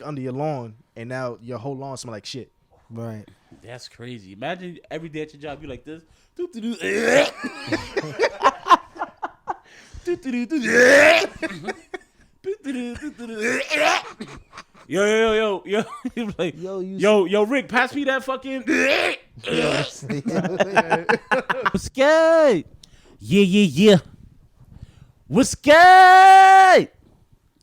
under your lawn, and now your whole lawn smell like shit. Right. That's crazy. Imagine every day at your job, you like this. Yo. Like, yo, Rick, pass me that fucking. What's good? Yeah. What's good?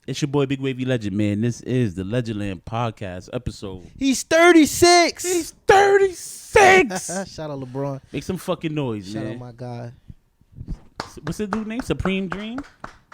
It's your boy Big Wavy Legend, man. This is the Legendland Podcast episode. He's 36. He's 36. Shout out LeBron. Make some fucking noise, Shout man. out my guy. What's the dude's name? Supreme Dream?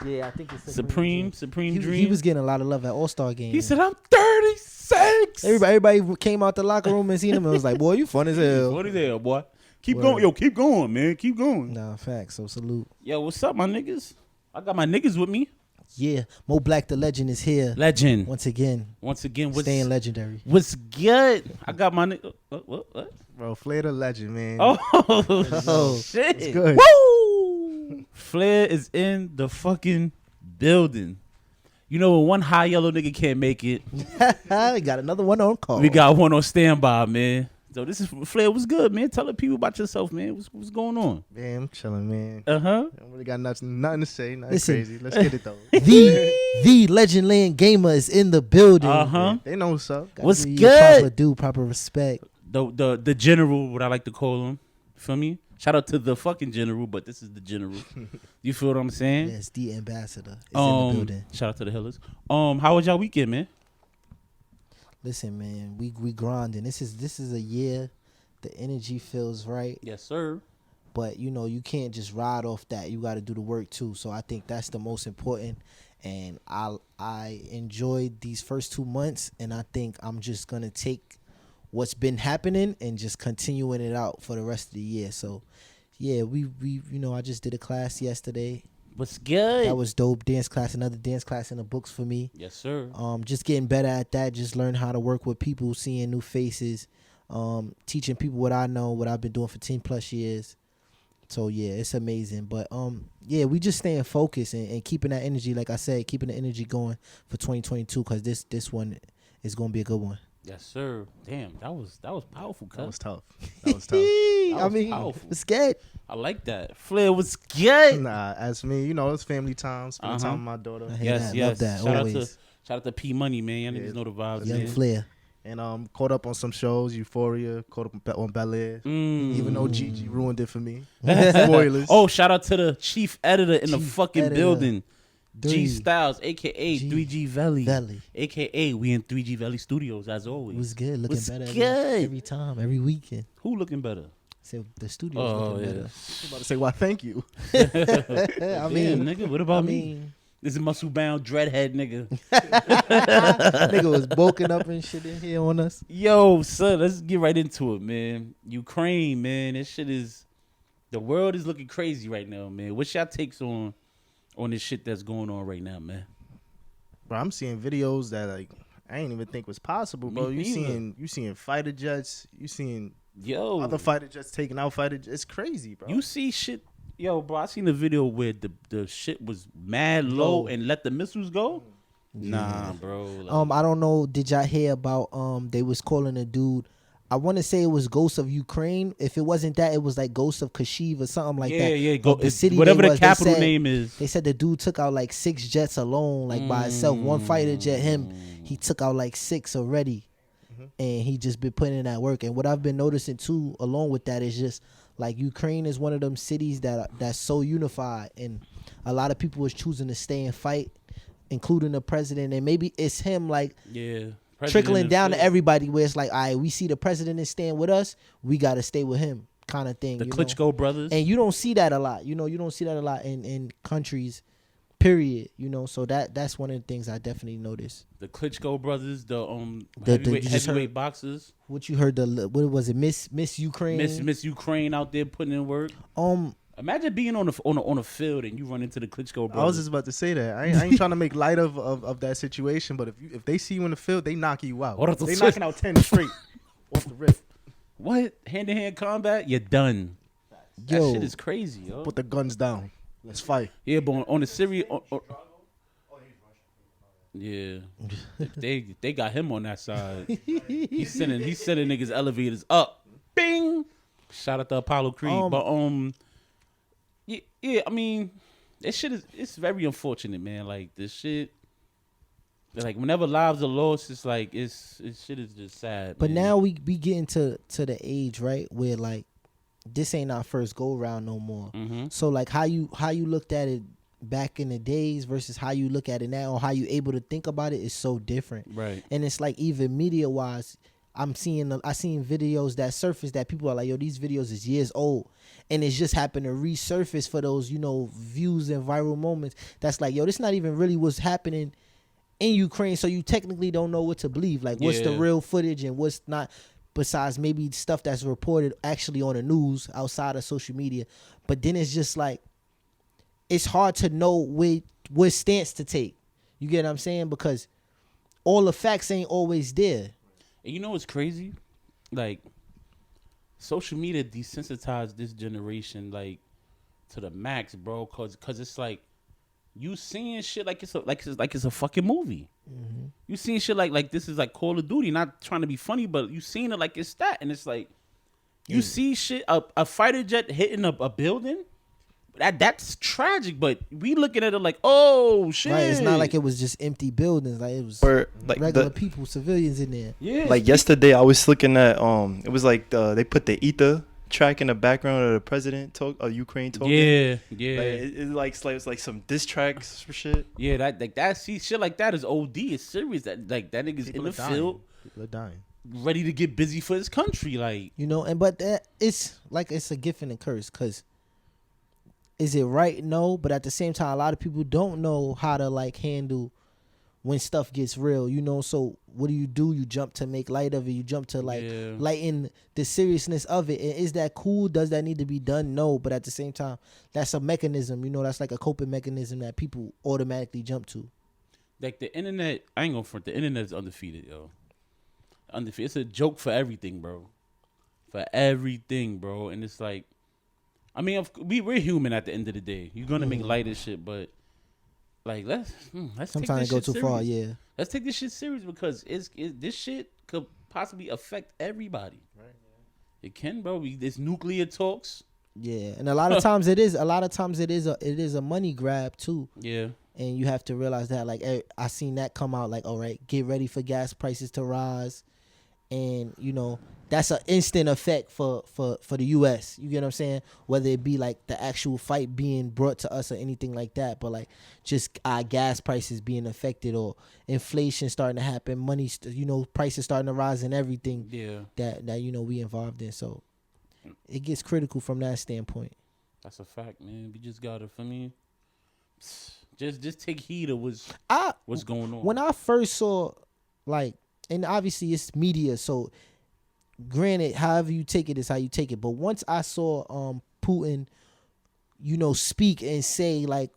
Yeah, I think it's Supreme Dream. He was getting a lot of love at All-Star Game. He said, I'm 36. Everybody came out the locker room and seen him and was like, boy, you fun as hell. Funny there, boy. Keep Word. going. Yo, keep going, man. Keep going. Nah, facts. So salute. Yo, what's up, my niggas? I got my niggas with me. Yeah, Mo Black the Legend is here. Legend. Once again, what's staying legendary. What's good? I got my nigga. What? Bro, Flair the legend, man. Oh, shit. It's good. Woo! Flair is in the fucking building. You know when one high yellow nigga can't make it, We got another one on call. we got one on standby, man. So this is Flair. What's good, man? Tell the people about yourself, man. What's going on? Man, I'm chilling, man. Uh-huh. I don't really got nothing to say. Nothing Listen. crazy. Let's get it, though. the Legendland Gamer is in the building. Uh-huh. They know what's up. Gotta What's give you a good? Proper due, proper respect. The general, what I like to call him. Feel me? Shout out to the fucking general, but this is the general. You feel what I'm saying? Yes, the ambassador is in the building. Shout out to the Hillers. How was y'all weekend, man? Listen, man, we grinding. This is a year. The energy feels right, Yes, sir. but you know you can't just ride off that. You got to do the work too. So I think that's the most important. And I enjoyed these first 2 months, and I think I'm just gonna take what's been happening and just continuing it out for the rest of the year. So yeah, we I just did a class yesterday. What's good? That was dope. Dance class, another dance class in the books for me. Yes, sir. Just getting better at that. Just learn how to work with people, seeing new faces, teaching people what I know, what I've been doing for 10 plus years. So yeah, it's amazing. But yeah, we just staying focused and keeping that energy. Like I said, keeping the energy going for 2022 because this one is gonna be a good one. Yes, sir. Damn, that was powerful, That cuz. was tough. That was tough. I mean, powerful. it's scared. I like that. Flair was good. Nah, as me, it's family time. Spending time with my daughter. I hear Yes, that. yes. Love that. Shout Always. out to P Money, man. Y'all niggas Yeah. know the vibes, Young man. Flair. And caught up on some shows. Euphoria. Caught up on Bel Air. Mm. Even though Gigi ruined it for me. Spoilers. Oh, shout out to the chief editor in the Chief fucking editor. building. G Three. Styles, aka G 3G Valley. Valley. AKA we in 3G Valley Studios as always. It was good. Looking Was better good. every time, every weekend. Who looking better? So the studio's Oh, looking yeah. I was about to say, why, thank you. better. I mean, nigga, what about I me? mean, This is muscle bound dreadhead nigga. nigga was bulking up and shit in here on us. Yo, son, let's get right into it, man. Ukraine, man. This shit is the world is looking crazy right now, man. What's y'all takes on this shit that's going on right now, man? Bro, I'm seeing videos that like I ain't even think was possible, bro. Me neither. You seeing fighter jets, you seeing Yo, other fighter jets taking out fighter jets. It's crazy, bro. you see shit. Yo, bro, I seen the video where the shit was mad low and let the missiles go. Nah, bro. Like, I don't know. Did y'all hear about they was calling a dude? I want to say it was Ghost of Ukraine. If it wasn't that, it was like Ghost of Kyiv or something like that. yeah. But Go, whatever the capital name is. They said the dude took out like 6 jets alone, like by himself. One fighter jet, he took out like 6 already. And he just been putting in that work. And what I've been noticing too, along with that, is just like Ukraine is one of them cities that's so unified, and a lot of people is choosing to stay and fight, including the president. And maybe it's him like trickling down to everybody, where it's like, all right, we see the president is staying with us, we got to stay with him, kind of thing. The you know? Klitschko brothers. And you don't see that a lot. You don't see that a lot in countries, period. So that's one of the things I definitely noticed. The Klitschko brothers, the you just heavyweight boxers. What you heard, what was it, Miss Ukraine? Miss Ukraine out there putting in work. Imagine being on a field and you run into the Klitschko brothers. I was just about to say that. I ain't trying to make light of that situation, but if they see you in the field, they knock you out. They knocking out 10 straight off the rip. What? Hand-to-hand combat? You're done. That Yo. shit is crazy, yo. Put the guns down. Let's fight. Yeah, but on the serious... Yeah, they got him on that side. He's sending niggas elevators up. Bing. Shout out to Apollo Creed. But yeah. I mean, it's very unfortunate, man. Like this shit. Like whenever lives are lost, it's like it's shit is just sad. But man. now we getting to the age, right, where like this ain't our first go round no more. Mm-hmm. So like how you looked at it back in the days versus how you look at it now, or how you able to think about it is so different. Right. And it's like even media wise, I seen videos that surface that people are like, yo, these videos is years old, and it's just happened to resurface for those views and viral moments. That's like, yo, this not even really what's happening in Ukraine, so you technically don't know what to believe. Like, what's the real footage and what's not, besides maybe stuff that's reported actually on the news outside of social media. But then it's just like, it's hard to know what stance to take. You get what I'm saying? Because all the facts ain't always there. And you know what's crazy? Like, social media desensitized this generation, like, to the max, bro. Cause it's like, you seeing shit like it's a fucking movie. Mm-hmm. You seeing shit like this is like Call of Duty. Not trying to be funny, but you seeing it like it's that, and it's like you see shit a fighter jet hitting a building. That's tragic, but we looking at it like, oh shit. Right, it's not like it was just empty buildings. Like it was like regular people, civilians in there. Yeah. Like yesterday, I was looking at it was like they put the ether track in the background of the president Ukraine talking. Yeah. Like it's like some diss tracks for shit. Yeah, that shit like that is OD. It's serious. That nigga's People in the field. People are dying. Ready to get busy for his country, like but it's like it's a gift and a curse. Cause is it right? No, but at the same time, a lot of people don't know how to like handle when stuff gets real, So what do? You jump to make light of it. You jump to like lighten the seriousness of it. And is that cool? Does that need to be done? No, but at the same time, that's a mechanism. That's like a coping mechanism that people automatically jump to. Like the internet, I ain't gonna front. The internet is undefeated, yo. Undefeated. It's a joke for everything, bro. For everything, bro. And it's like, I mean, we're human at the end of the day. You're gonna make light of shit, but like let's sometimes take this go too far. Yeah, let's take this shit serious because this shit could possibly affect everybody. Right. Yeah. It can, bro. There's nuclear talks. Yeah, and a lot of times it is. A lot of times it is a money grab too. Yeah. And you have to realize that. Like I seen that come out. Like, all right, get ready for gas prices to rise, and that's an instant effect for the U.S. You get what I'm saying? Whether it be like the actual fight being brought to us or anything like that, but like just our gas prices being affected or inflation starting to happen, money, prices starting to rise and everything. Yeah. That we involved in. So it gets critical from that standpoint. That's a fact, man. We just gotta, for me, just take heed of what's going on. When I first saw, like, and obviously it's media, so granted, however you take it is how you take it. But once I saw Putin, speak and say, like,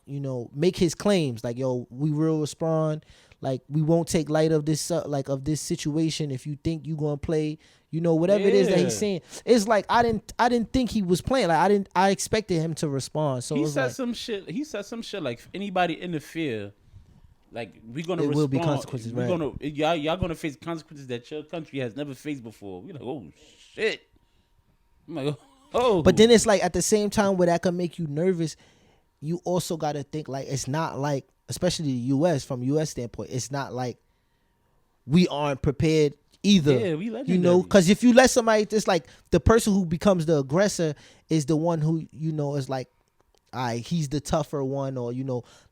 make his claims, like, yo, we will respond, like, we won't take light of this of this situation. If you think you gonna play, whatever it is that he's saying, it's like I didn't think he was playing. Like I expected him to respond. So he said some shit. He said some shit like, if anybody interfere, like, we're gonna respond. Will be consequences, right? Y'all gonna face consequences that your country has never faced before. We're like, oh shit. I'm like, oh. But then it's like at the same time where that can make you nervous, you also gotta think like it's not like, especially the U.S. from U.S. standpoint, it's not like we aren't prepared either. Yeah, we legendary. Because if you let somebody, it's like the person who becomes the aggressor is the one who is like, he's the tougher one, or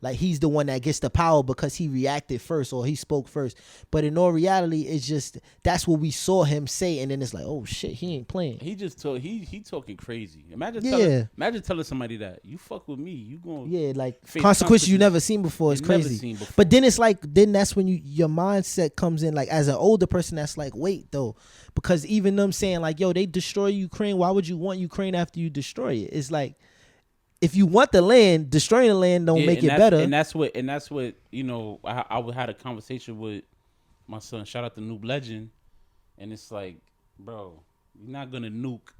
like he's the one that gets the power because he reacted first or he spoke first. But in all reality, it's just that's what we saw him say, and then it's like, oh shit, he ain't playing. He just he talking crazy. Imagine telling somebody that you fuck with me, you going like consequences you never seen before. It's crazy. But then it's like that's when your mindset comes in. Like as an older person, that's like, wait though, because even them saying like, yo, they destroy Ukraine. Why would you want Ukraine after you destroy it? It's like, if you want the land, destroying the land don't make it better. And that's what I had a conversation with my son. Shout out to Noob Legend, and it's like, bro, you're not gonna nuke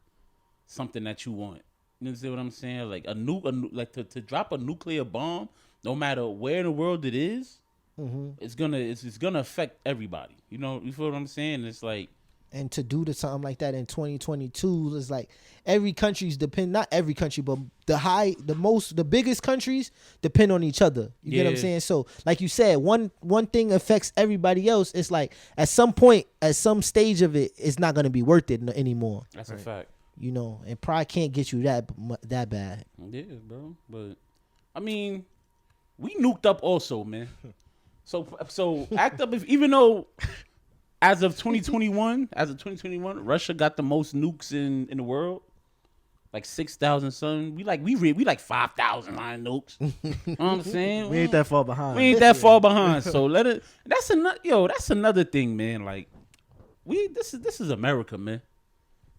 something that you want. You understand what I'm saying? Like a nuke like to drop a nuclear bomb, no matter where in the world it is, it's gonna affect everybody. You know, you feel what I'm saying? It's like, and to do something like that in 2022 is like every country's not every country, but the biggest countries depend on each other. You get what I'm saying? So like you said, one thing affects everybody else. It's like at some point, at some stage of it, it's not gonna be worth it anymore. That's a fact. You know, and pride can't get you that bad. Yeah, bro. But I mean, we nuked up also, man. So act up even though. As of 2021, Russia got the most nukes in the world, like 6,000 something. We like 5,000 line nukes. You know what I'm saying? We ain't that far behind. We ain't that far behind. So that's another thing, man. Like this is America, man.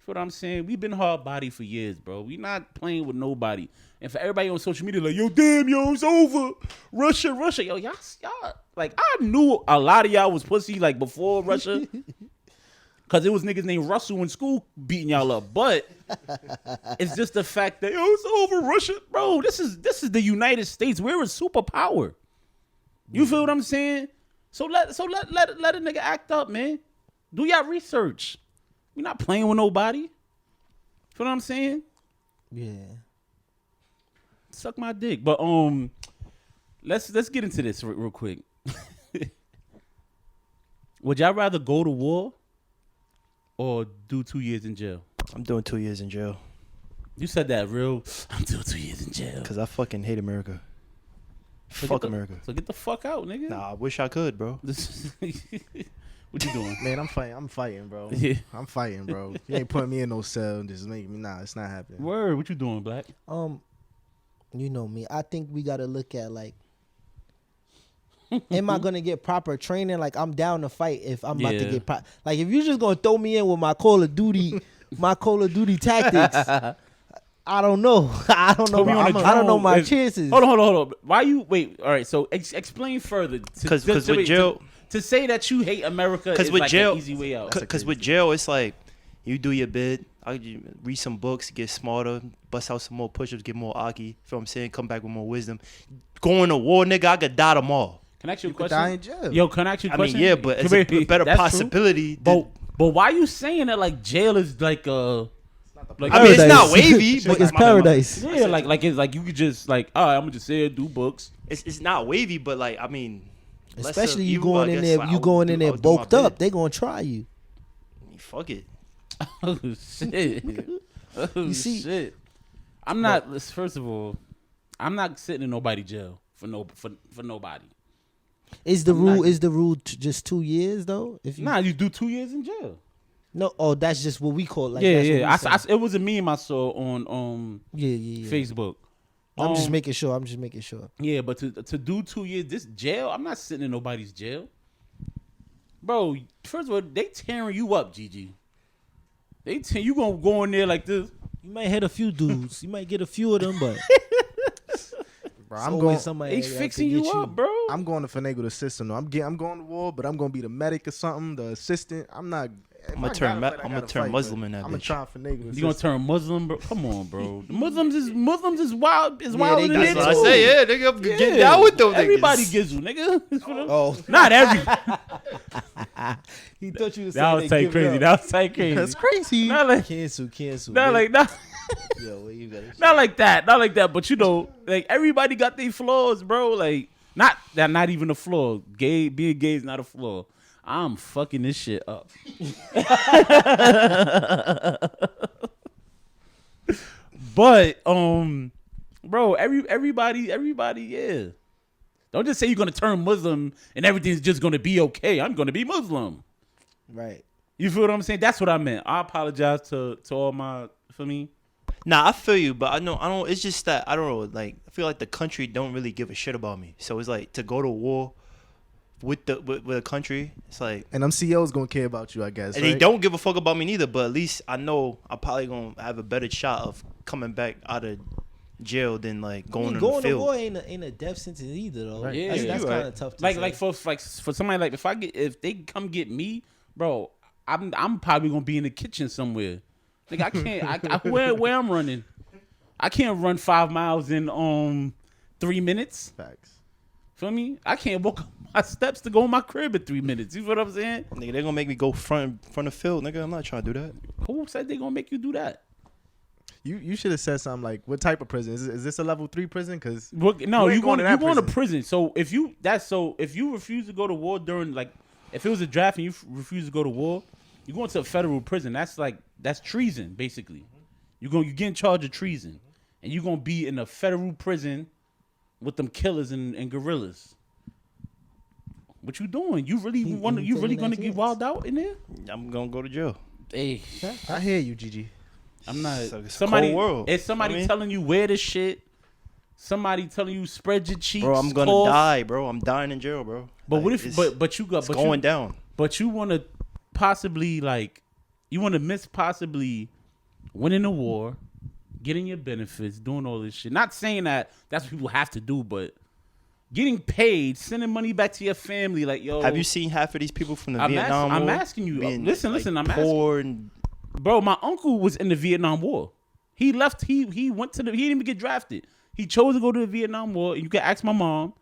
You know what I'm saying? We've been hard body for years, bro. We not playing with nobody. And for everybody on social media, like, yo, damn, yo, it's over. Russia. Yo, y'all, like, I knew a lot of y'all was pussy, like, before Russia. Because it was niggas named Russell in school beating y'all up. But it's just the fact that, yo, it's over, Russia. Bro, this is the United States. We're a superpower. You feel what I'm saying? So let a nigga act up, man. Do y'all research. We not playing with nobody. Feel what I'm saying? Yeah. Suck my dick. But let's get into this real quick. Would y'all rather go to war or do 2 years in jail? I'm doing 2 years in jail. You said that real. I'm doing 2 years in jail. Cause I fucking hate America. So Fuck America. So get the fuck out, nigga. Nah, I wish I could, bro. What you doing? Man, I'm fighting, bro. Yeah. I'm fighting, bro. You ain't putting me in no cell and just making me. Nah, it's not happening. Word. What you doing, Black? You know me. I think we gotta look at like, am I gonna get proper training? Like I'm down to fight if I'm about to get like if you're just gonna throw me in with my Call of Duty tactics. I don't know. I don't know. I don't know my chances. Hold on. Why you wait? All right. So explain further. Because with jail, to say that you hate America is with like jail, an easy way out. Because with jail, it's like you do your bid. I read some books, get smarter, bust out some more push-ups, get more aki. Feel what I'm saying? Come back with more wisdom. Going to war, nigga, I could die tomorrow. Can I ask you a could question? die in jail. Yo, can I ask you a question? I mean, yeah, but it's a better possibility. But why you saying that like jail is like I mean, it's not wavy, but it's paradise. Yeah, like it's like you could just like, all right, I'm gonna just say it, do books. It's not wavy, but like I mean, especially you going in there, bulked up, they gonna try you. Fuck it. Oh shit. Oh shit. I'm not. First of all, I'm not sitting in nobody's jail for nobody. Is the rule just 2 years though? If you you do 2 years in jail. No, that's just what we call it. Like, yeah. It was a meme I saw on Facebook. I'm just making sure. Yeah, but to do 2 years, this jail, I'm not sitting in nobody's jail. Bro, first of all, they tearing you up, Gigi. You gonna go in there like this. You might hit a few dudes. You might get a few of them, but bro, I'm going. Somebody they fixing you up, bro. I'm going to finagle the system. though. I'm going to war, but I'm gonna be the medic or something, the assistant. I'm not. I'm gonna turn Muslim in that bitch. I'm gonna try and finagle the You system. gonna turn Muslim, bro? Come on, bro. The Muslims is wild. Is wild. That's what I say. Yeah, nigga, get down with them niggas. Everybody gives you, nigga. oh, Not every. he thought you was That was tight crazy. That's crazy. Not like cancel. Not like that. Yo, what you gotta Not like that. But you know, like everybody got their flaws, bro. Like not even a flaw. Being gay is not a flaw. I'm fucking this shit up. But bro, everybody, yeah. Don't just say you're gonna turn Muslim and everything's just gonna be okay. I'm gonna be Muslim. Right. You feel what I'm saying? That's what I meant. I apologize to all my for me. Nah, I feel you, but I don't. It's just that I don't know. Like I feel like the country don't really give a shit about me. So it's like to go to war with a country. It's like and them CEOs gonna care about you, I guess. And right? they don't give a fuck about me neither. But at least I know I'm probably gonna have a better shot of coming back out of jail than like going to the field. Going to war ain't a death sentence either though. Right. That's Yeah, kind of tough to like say. for somebody like if they come get me, bro, I'm probably gonna be in the kitchen somewhere. Like I can't. Where I'm running, I can't run 5 miles in 3 minutes. Facts. Feel me? I can't walk my steps to go in my crib in 3 minutes. You know what I'm saying? Nigga, they gonna make me go front of field, nigga. I'm not trying to do that. Who said they gonna make you do that? You should have said something like, what type of prison? Is this a level 3 prison? Because No, you going to prison. prison. So if you refuse to go to war during, like, if it was a draft and you refuse to go to war, you're going to a federal prison. That's treason, basically. You get in charge of treason, and you're gonna be in a federal prison with them killers and guerrillas. What you doing? You really gonna get wild out in there? I'm gonna go to jail. Hey, I hear you, Gigi. I'm not. It's a Somebody, cold world. Is somebody telling you wear this shit? Somebody telling you spread your cheeks? Bro, I'm gonna die, bro. I'm dying in jail, bro. But like, what if? But you got. It's going down. But you want to possibly miss possibly winning the war, getting your benefits, doing all this shit. Not saying that that's what people have to do, but getting paid, sending money back to your family, like, yo. Have you seen half of these people from the Vietnam War? I'm asking you. Listen. I'm poor asking. Bro, my uncle was in the Vietnam War. He left. He went to the. He didn't even get drafted. He chose to go to the Vietnam War. And you can ask my mom.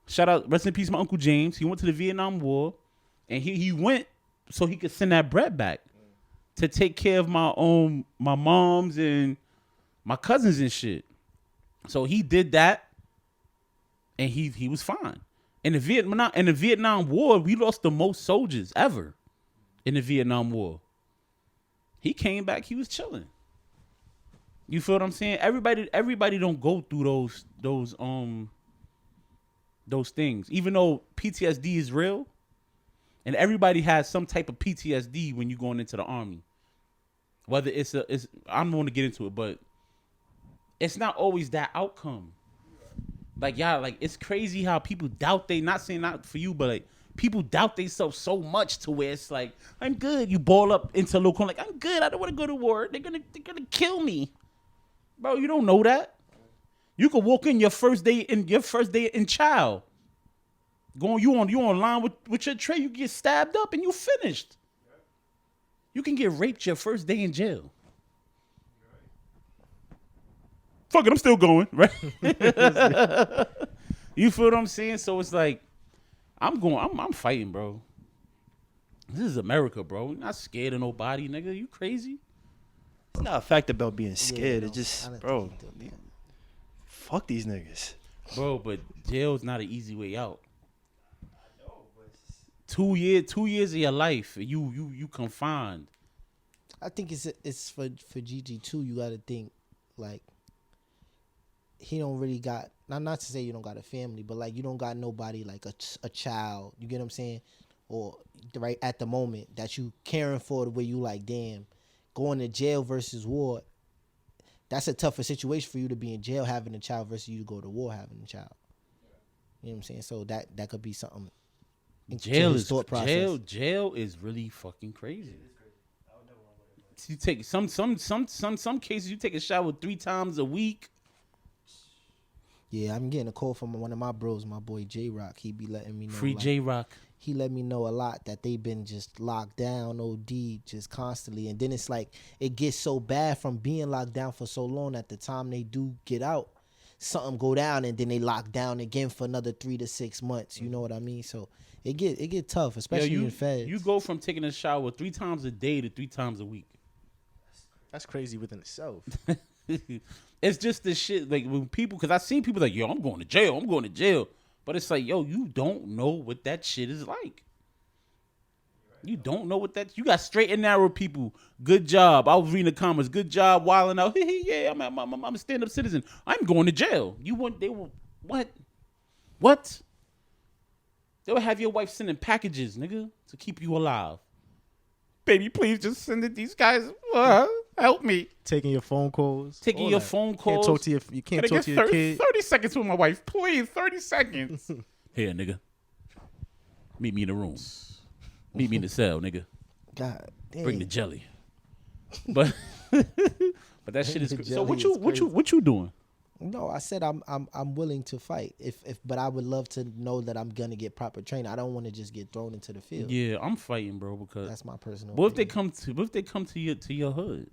Shout out, rest in peace, my Uncle James. He went to the Vietnam War, and he went so he could send that bread back to take care of my moms and my cousins and shit. So he did that, and he was fine. In the Vietnam War, we lost the most soldiers ever in the Vietnam War. He came back, he was chilling. You feel what I'm saying? Everybody don't go through those things. Even though PTSD is real, and everybody has some type of PTSD when you're going into the army. Whether I don't want to get into it, but it's not always that outcome. Like, y'all, like, it's crazy how people doubt not saying not for you, but like people doubt themselves so much to where it's like, I'm good. You ball up into a low corner, like, I'm good. I don't want to go to war. They're gonna kill me. Bro, you don't know that. You could walk in your first day in child. You on line with your tray, you get stabbed up and you finished. You can get raped your first day in jail. Fuck it, I'm still going, right? You feel what I'm saying? So it's like, I'm fighting, bro. This is America, bro. You're not scared of nobody, nigga. You crazy? It's not a fact about being scared. Yeah, it's just, I bro, fuck these niggas. Bro, but jail's not an easy way out. 2 years of your life, you confined. I think it's for Gigi too. You got to think like he don't really got. Not to say you don't got a family, but like you don't got nobody like a child. You get what I'm saying? Or right at the moment that you caring for the way you like, damn, going to jail versus war. That's a tougher situation for you to be in jail having a child versus you to go to war having a child. You know what I'm saying? So that could be something. Jail is really fucking crazy. You take some cases you take a shower 3 times a week. Yeah, I'm getting a call from one of my bros, my boy J Rock. He be letting me know. Free J Rock. He let me know a lot that they've been just locked down, OD, just constantly. And then it's like it gets so bad from being locked down for so long. At the time they do get out, something go down, and then they lock down again for another 3 to 6 months. You know what I mean? So it get tough, especially in feds. You go from taking a shower 3 times a day to 3 times a week. That's crazy within itself. It's just this shit, like, when people, because I've seen people like, yo, I'm going to jail. But it's like, yo, you don't know what that shit is like. You don't know what that, you got straight and narrow people. Good job. I was reading the comments. Good job wilding out. Yeah, I'm a stand-up citizen. I'm going to jail. What? They would have your wife sending packages, nigga, to keep you alive. Baby, please just send it. These guys, help me. Taking your phone calls. Phone calls. You can't talk to your kid. 30 seconds with my wife. Please, 30 seconds. Here, nigga. Meet me in the room. Meet me in the cell, nigga. God damn. Bring the jelly. But that shit is. So what you doing? No, I said I'm willing to fight but I would love to know that I'm gonna get proper training. I don't want to just get thrown into the field. Yeah, I'm fighting, bro, because that's my personal. What if they come to your hood?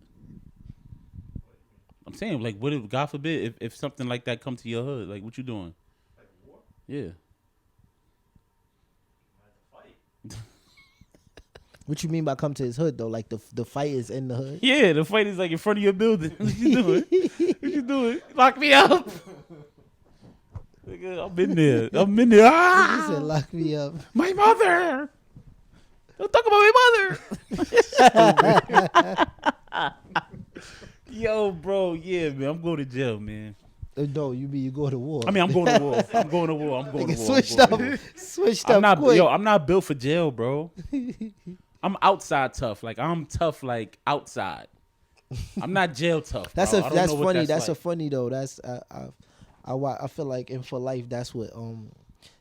I'm saying, like, what if, God forbid, if something like that come to your hood, like, what you doing? Like war? Yeah. What you mean by come to his hood though? Like the fight is in the hood? Yeah, the fight is like in front of your building. What you doing? What you doing? Lock me up. Nigga, I'm in there. He Ah! said, "Lock me up." My mother. Don't talk about my mother. Yo, bro, yeah, man, I'm going to jail, man. No, you mean you go to war? I mean, I'm going to war. I'm going to war. I'm going to war. Switched up. Switched up. I'm not, quick. yo, I'm not built for jail, bro. I'm outside tough. Like I'm tough, like outside. I'm not jail tough. That's bro. I don't that's know what funny. That's like. a funny though. That's I feel like in For Life that's what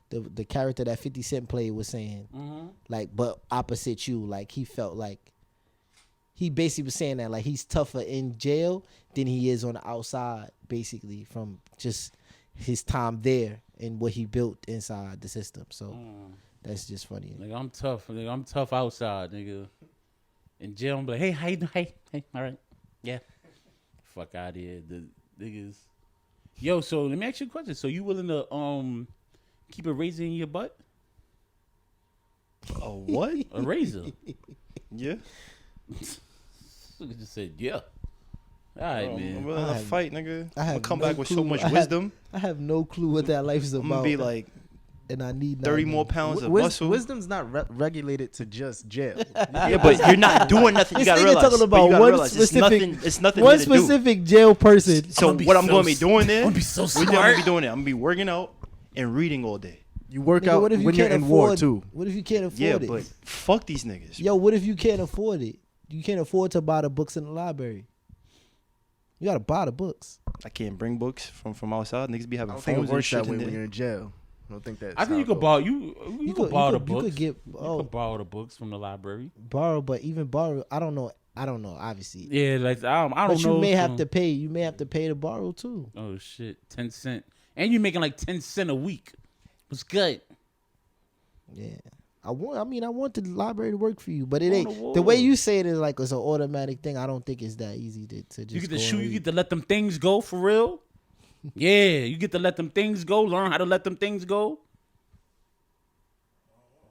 the character that 50 Cent played was saying. Mm-hmm. Like, but opposite you, like he felt like he basically was saying that like he's tougher in jail than he is on the outside, basically from just his time there and what he built inside the system. So that's just funny. Nigga, I'm tough. Nigga, I'm tough outside, nigga. In jail, I'm like, hey, how you doing? Hey, all right, yeah. Fuck out of here, the niggas. Yo, so let me ask you a question. So you willing to keep a razor in your butt? A what? A razor? Yeah. Nigga just said yeah. All right, I'm man. willing to fight, nigga. I I'm have gonna come no back with so clue. much I have- wisdom. I have no clue what that life is about. I'm gonna be like and I need 30 not more know. pounds of muscle. Wisdom's not regulated to just jail. Yeah, but you're not doing nothing. You This gotta nigga realize. talking But about you gotta one realize it's specific- nothing. It's nothing One here to do. specific jail person. So be what I'm so going to be doing there? I'm gonna be so What I'm smart. gonna be doing there? I'm gonna be working out and reading all day. You work Nigga, out what if you when you're can't in war afford? too. What if you can't afford Yeah, it? but fuck these niggas. Yo, what if you can't afford it? You can't afford to buy the books in the library. You gotta buy the books. I can't bring books from outside. Niggas be I having don't think it phones and works shit that way in when there. you're in jail. I don't think that. I think you could borrow you could borrow the books. You could get You could borrow the books from the library. borrow, but even borrow, I don't know. Obviously, Yeah, like I don't but know. you may have to pay. You may have to pay to borrow too. Oh shit, 10 cents, and you're making like 10 cents a week. What's good? Yeah, I want the library to work for you, but it On ain't. the The way wall. you say it is like it's an automatic thing. I don't think it's that easy to just. You get to go shoot. and You read. get to let them things go for real. Yeah, you get to let them things go. Learn how to let them things go.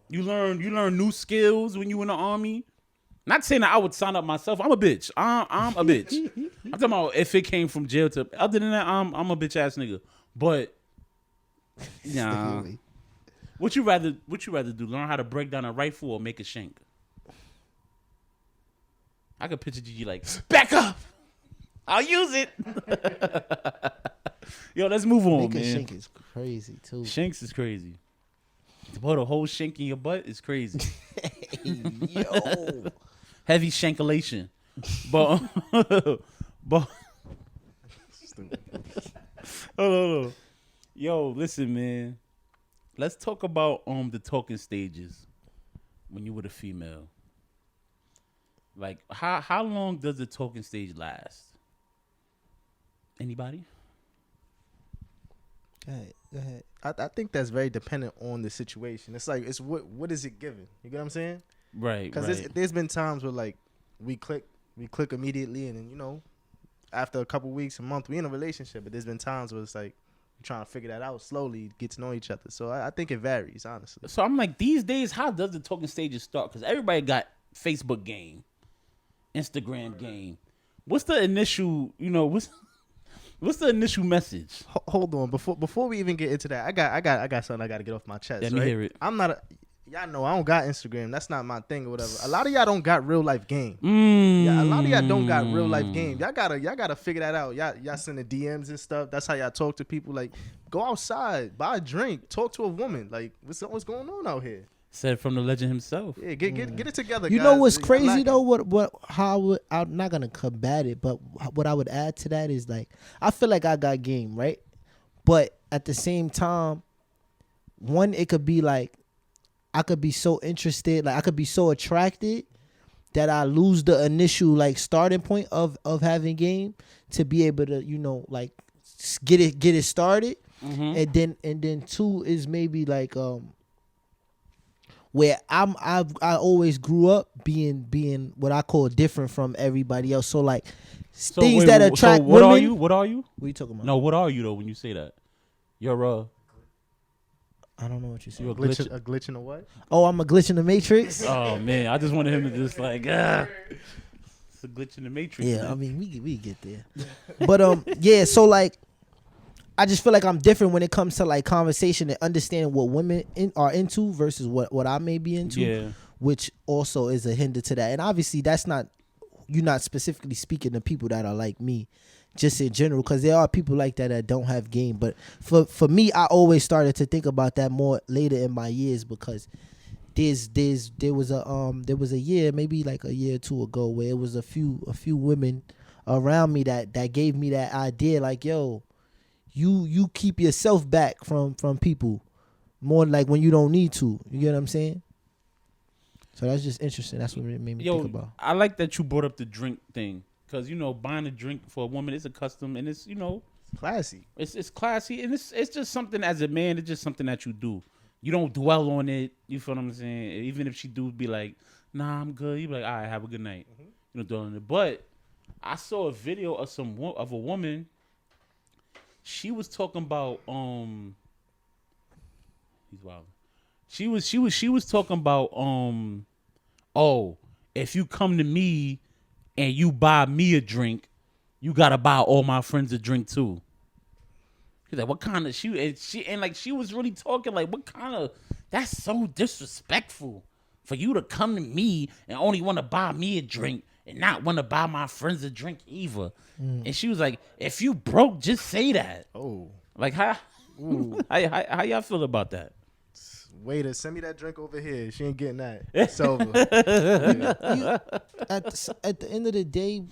You learn new skills when you in the army. Not saying that I would sign up myself. I'm a bitch. I'm a bitch. I'm talking about if it came from jail to. Other than that, I'm a bitch ass nigga. But nah. What you rather do? Learn how to break down a rifle or make a shank? I could picture you like, back up. I'll use it. Yo, let's move on, Make a man. shank is crazy too. Shanks is crazy. To put a whole shank in your butt is crazy. Yo, Heavy shankulation. But hold on. Yo, listen, man. Let's talk about the talking stages when you were a female. Like how long does the talking stage last? Anybody? go ahead. I think that's very dependent on the situation. It's like it's what is it given? You get what I'm saying? Right. Because there's been times where like we click immediately, and then after a couple weeks, a month, we in a relationship. But there's been times where it's like we're trying to figure that out slowly, get to know each other. So I think it varies, honestly. So I'm like, these days, how does the talking stages start? Because everybody got Facebook game, Instagram game. What's the initial? What's the initial message? Hold on, before we even get into that, I got something I got to get off my chest. Let me right? hear it. I'm not y'all know I don't got Instagram. That's not my thing or whatever. A lot of y'all don't got real life game. Yeah, a lot of y'all don't got real life game. Y'all gotta figure that out. Y'all sending DMs and stuff. That's how y'all talk to people. Like, go outside, buy a drink, talk to a woman. Like, what's going on out here? Said from the legend himself. Yeah, get it together. You guys. know what's Y'all crazy lacking. though? I'm not gonna combat it, but what I would add to that is like I feel like I got game, right? But at the same time, one, it could be like I could be so interested, like I could be so attracted that I lose the initial like starting point of having game to be able to like get it started, and then two is maybe like where I always grew up being what I call different from everybody else. So like things that attract what women. What are you? What are you talking about? No, what are you though when you say that? You're I don't know what you You said. a A glitch in the what? Oh, I'm a glitch in the Matrix. Oh man, I just wanted him to just like, it's a glitch in the matrix. Yeah, man. I mean we get there. But yeah, so like I just feel like I'm different when it comes to like conversation and understanding what women are into versus what I may be into. Yeah. Which also is a hinder to that. And obviously that's not, you're not specifically speaking to people that are like me, just in general, because there are people like that don't have game. But for me, I always started to think about that more later in my years, because there was a year, maybe like a year or two ago, where it was a few women around me that gave me that idea, like, yo, you keep yourself back from people more, like when you don't need to. You get what I'm saying? So that's just interesting. That's what it made me think about. I like that you brought up the drink thing, because buying a drink for a woman is a custom, and it's Classy. it's classy, and it's just something as a man. It's just something that you do. You don't dwell on it. You feel what I'm saying? Even if she do be like, "Nah, I'm good," you be like, "All right, have a good night." You don't dwell on it. But I saw a video of a woman. She was talking about he's wild. She was talking about oh, if you come to me and you buy me a drink, you gotta buy all my friends a drink too. She's like, what kind of she was really talking like, what kind of, that's so disrespectful for you to come to me and only want to buy me a drink and not want to buy my friends a drink either. And she was like, if you broke, just say that. Oh. Like how how y'all feel about that? Waiter, send me that drink over here. She ain't getting that. It's over. At the end of the day,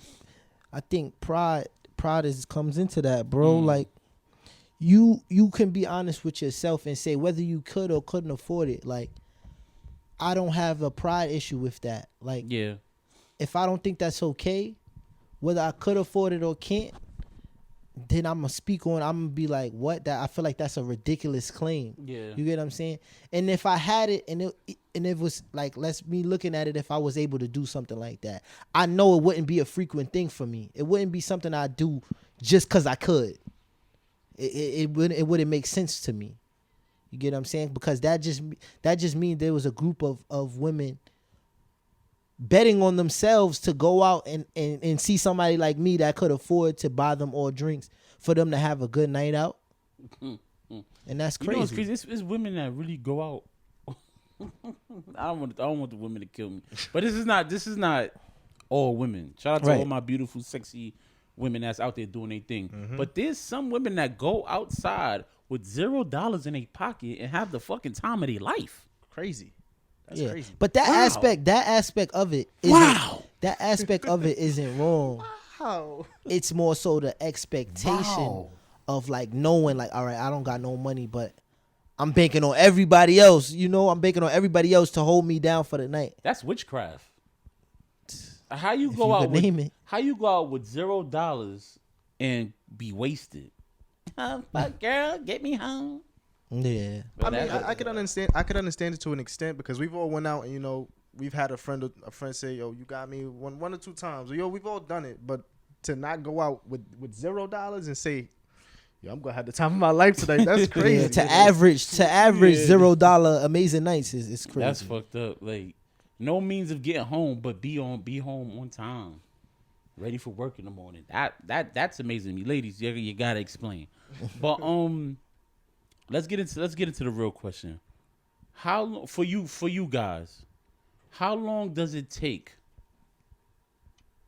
I think pride comes into that, bro. Like you can be honest with yourself and say whether you could or couldn't afford it. Like, I don't have a pride issue with that. Like, Yeah. if I don't think that's okay, whether I could afford it or can't, then I'm gonna be like, what? That I feel like that's a ridiculous claim. Yeah. You get what I'm saying? And if I had it and it was like, me looking at it, if I was able to do something like that, I know it wouldn't be a frequent thing for me. It wouldn't be something I do just cause I could. It wouldn't make sense to me. You get what I'm saying? Because that just means there was a group of women betting on themselves to go out and see somebody like me that could afford to buy them all drinks for them to have a good night out. And that's crazy. You know what's crazy? It's women that really go out. I don't want the women to kill me. But this is not all women. Shout out to all my beautiful, sexy women that's out there doing their thing. But there's some women that go outside with $0 in their pocket and have the fucking time of their life. Crazy. That's crazy. But that aspect of it isn't wrong. Wow. It's more so the expectation of like knowing, like, all right, I don't got no money, but I'm banking on everybody else. I'm banking on everybody else to hold me down for the night. That's witchcraft. How you go out with $0 and be wasted? Fuck, girl, get me home. Yeah. I mean, I could understand. I could understand it to an extent because we've all went out and we've had a friend say, "Yo, you got me one or two times." Yo, we've all done it, but to not go out with $0 and say, "Yo, I'm gonna have the time of my life tonight," that's crazy. Yeah, to average $0 amazing nights is crazy. That's fucked up. Like, no means of getting home, but be home on time, ready for work in the morning. That's amazing to me, ladies. You gotta explain. But let's get into the real question. How for you guys? How long does it take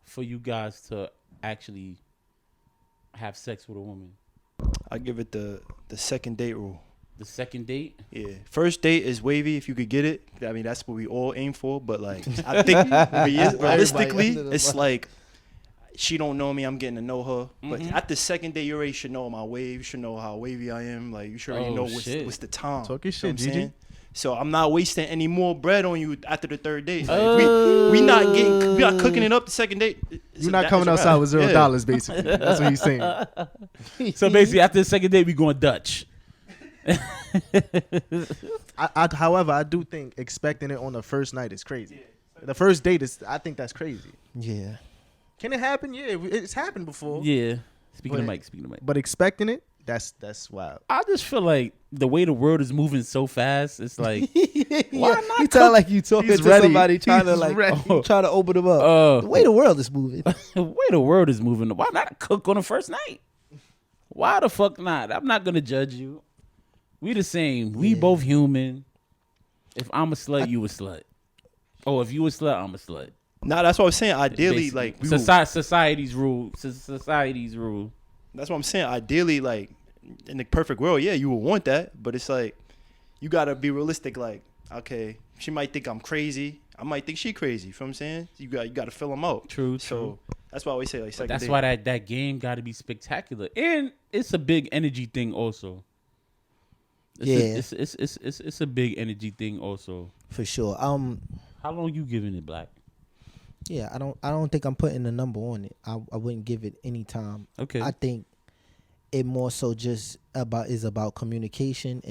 for you guys to actually have sex with a woman? I give it the second date rule. The second date? Yeah. First date is wavy if you could get it. I mean, that's what we all aim for. But like, I think realistically, it's like, she don't know me, I'm getting to know her. But at the second day, you already should know my wave. You should know how wavy I am. Like, you should already know what's the time. Talk your shit, Gigi. So I'm not wasting any more bread on you after the third date. Like, we not cooking it up the second date. You're not coming outside with $0, basically. That's what he's saying. So basically, after the second date, we going Dutch. However, I do think expecting it on the first night is crazy. The first date I think that's crazy. Yeah. Can it happen? Yeah, it's happened before. Yeah. Speaking of Mike. But expecting it, That's wild. I just feel like the way the world is moving so fast, it's like, why not? You sound like you talking He's to ready. somebody trying to He's like ready. trying to open them up. The way the world is moving. The way the world is moving, why not cook on the first night? Why the fuck not? I'm not gonna judge you. We the same. We both human. If I'm a slut, you a slut. Oh, if you a slut, I'm a slut. Nah, that's what I'm saying. Ideally, Basically. like Society's rule. Society's rule. that's what I'm saying. Ideally, like in the perfect world, yeah, you would want that, but it's like you gotta be realistic. Like, okay, she might think I'm crazy. I might think she crazy. You feel what I'm saying? You got to fill them out. True. So that's why I always say like second That's date. why that game got to be spectacular, and it's a big energy thing also. It's a big energy thing also. For sure. How long you giving it, Black? Yeah, I don't think I'm putting a number on it. I wouldn't give it any time. Okay. I think it more so just is about communication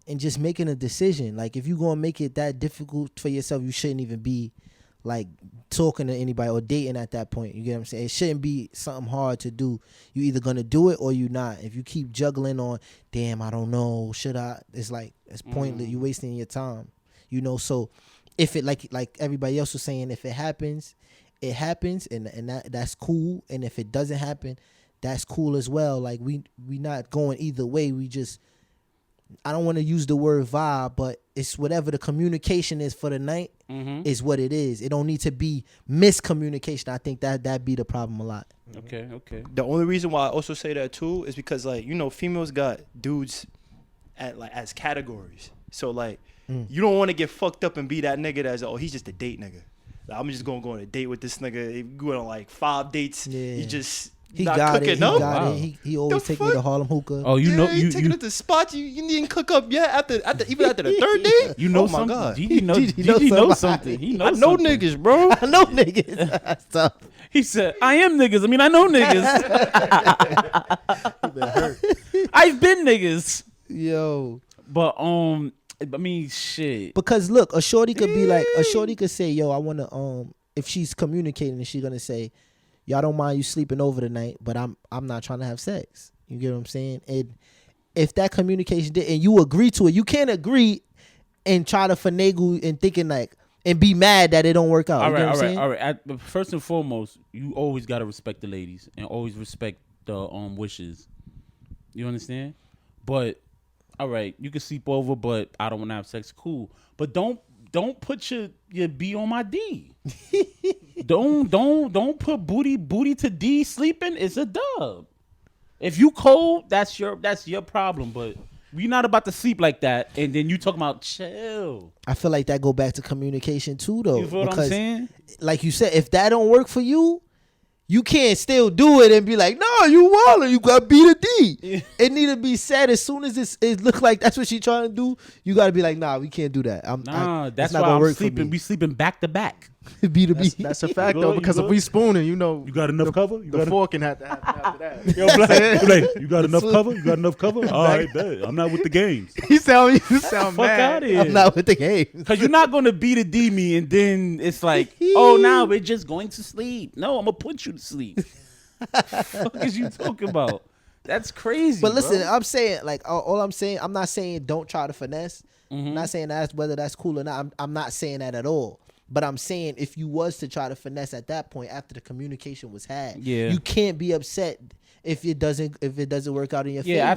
and just making a decision. Like if you're gonna make it that difficult for yourself, you shouldn't even be like talking to anybody or dating at that point. You get what I'm saying? It shouldn't be something hard to do. You either gonna do it or you not. If you keep juggling on, damn, I don't know, should I? It's like it's pointless. You're wasting your time. You know, so if it like everybody else was saying, if it happens, it happens, and that's cool. And if it doesn't happen, that's cool as well. Like we not going either way. We just, I don't want to use the word vibe, but it's whatever the communication is for the night is what it is. It don't need to be miscommunication. I think that be the problem a lot. Okay. The only reason why I also say that too is because like, you know, females got dudes at like as categories. So like you don't want to get fucked up and be that nigga that's, oh, he's just a date nigga. Like, I'm just gonna go on a date with this nigga. Going on like 5 dates. Yeah. You just He not got cooking it. He up. got it. He always The take me to fuck? Harlem Hookah. Oh, you know you taking it to spots you didn't cook up yet after even after the third date. You know oh my something. God. Gigi knows Gigi knows something. He I knows know something. niggas, bro. I know niggas. That's tough. He said, "I am niggas. I mean, I know niggas. I've been niggas." Yo. But I mean, shit. Because look, a shorty could be like, a shorty could say, yo, I want to, if she's communicating, she's going to say, y'all don't mind you sleeping over tonight, but I'm not trying to have sex. You get what I'm saying? And if that communication did, and you agree to it, you can't agree and try to finagle and thinking like, and be mad that it don't work out. All You get right, what I'm saying? all right. But first and foremost, you always gotta respect the ladies and always respect the wishes. You understand? But all right, you can sleep over, but I don't want to have sex. Cool, but don't put your B on my D. don't put booty to D sleeping. It's a dub. If you cold, that's your problem. But we not about to sleep like that. And then you talking about chill. I feel like that go back to communication too, though. You feel what I'm saying? Like you said, if that don't work for you, you can't still do it and be like, no, you wildin'. You got B to D. Yeah. It need to be said as soon as it look like that's what she trying to do. You got to be like, nah, we can't do that. That's not why gonna I'm work sleeping. for me. We sleeping back to back. B to B. That's a fact You though, good? because You if good? we spooning, you know, You got enough cover? the forking had to happen after that. Yo, Blake, you got enough cover? You got enough cover? All right, bet. I'm not with the games. You sound Fuck mad. out of here. I'm not with the game. Because you're not going to B to D me and then it's like, oh, now we're just going to sleep. No, I'm going to put you to sleep. Fuck is you talking about? That's crazy. But listen, bro. I'm saying, like, all I'm saying, I'm not saying don't try to finesse. I'm not saying whether that's cool or not. I'm not saying that at all. But I'm saying if you was to try to finesse at that point after the communication was had, Yeah. you can't be upset if it doesn't work out in your favor. Yeah,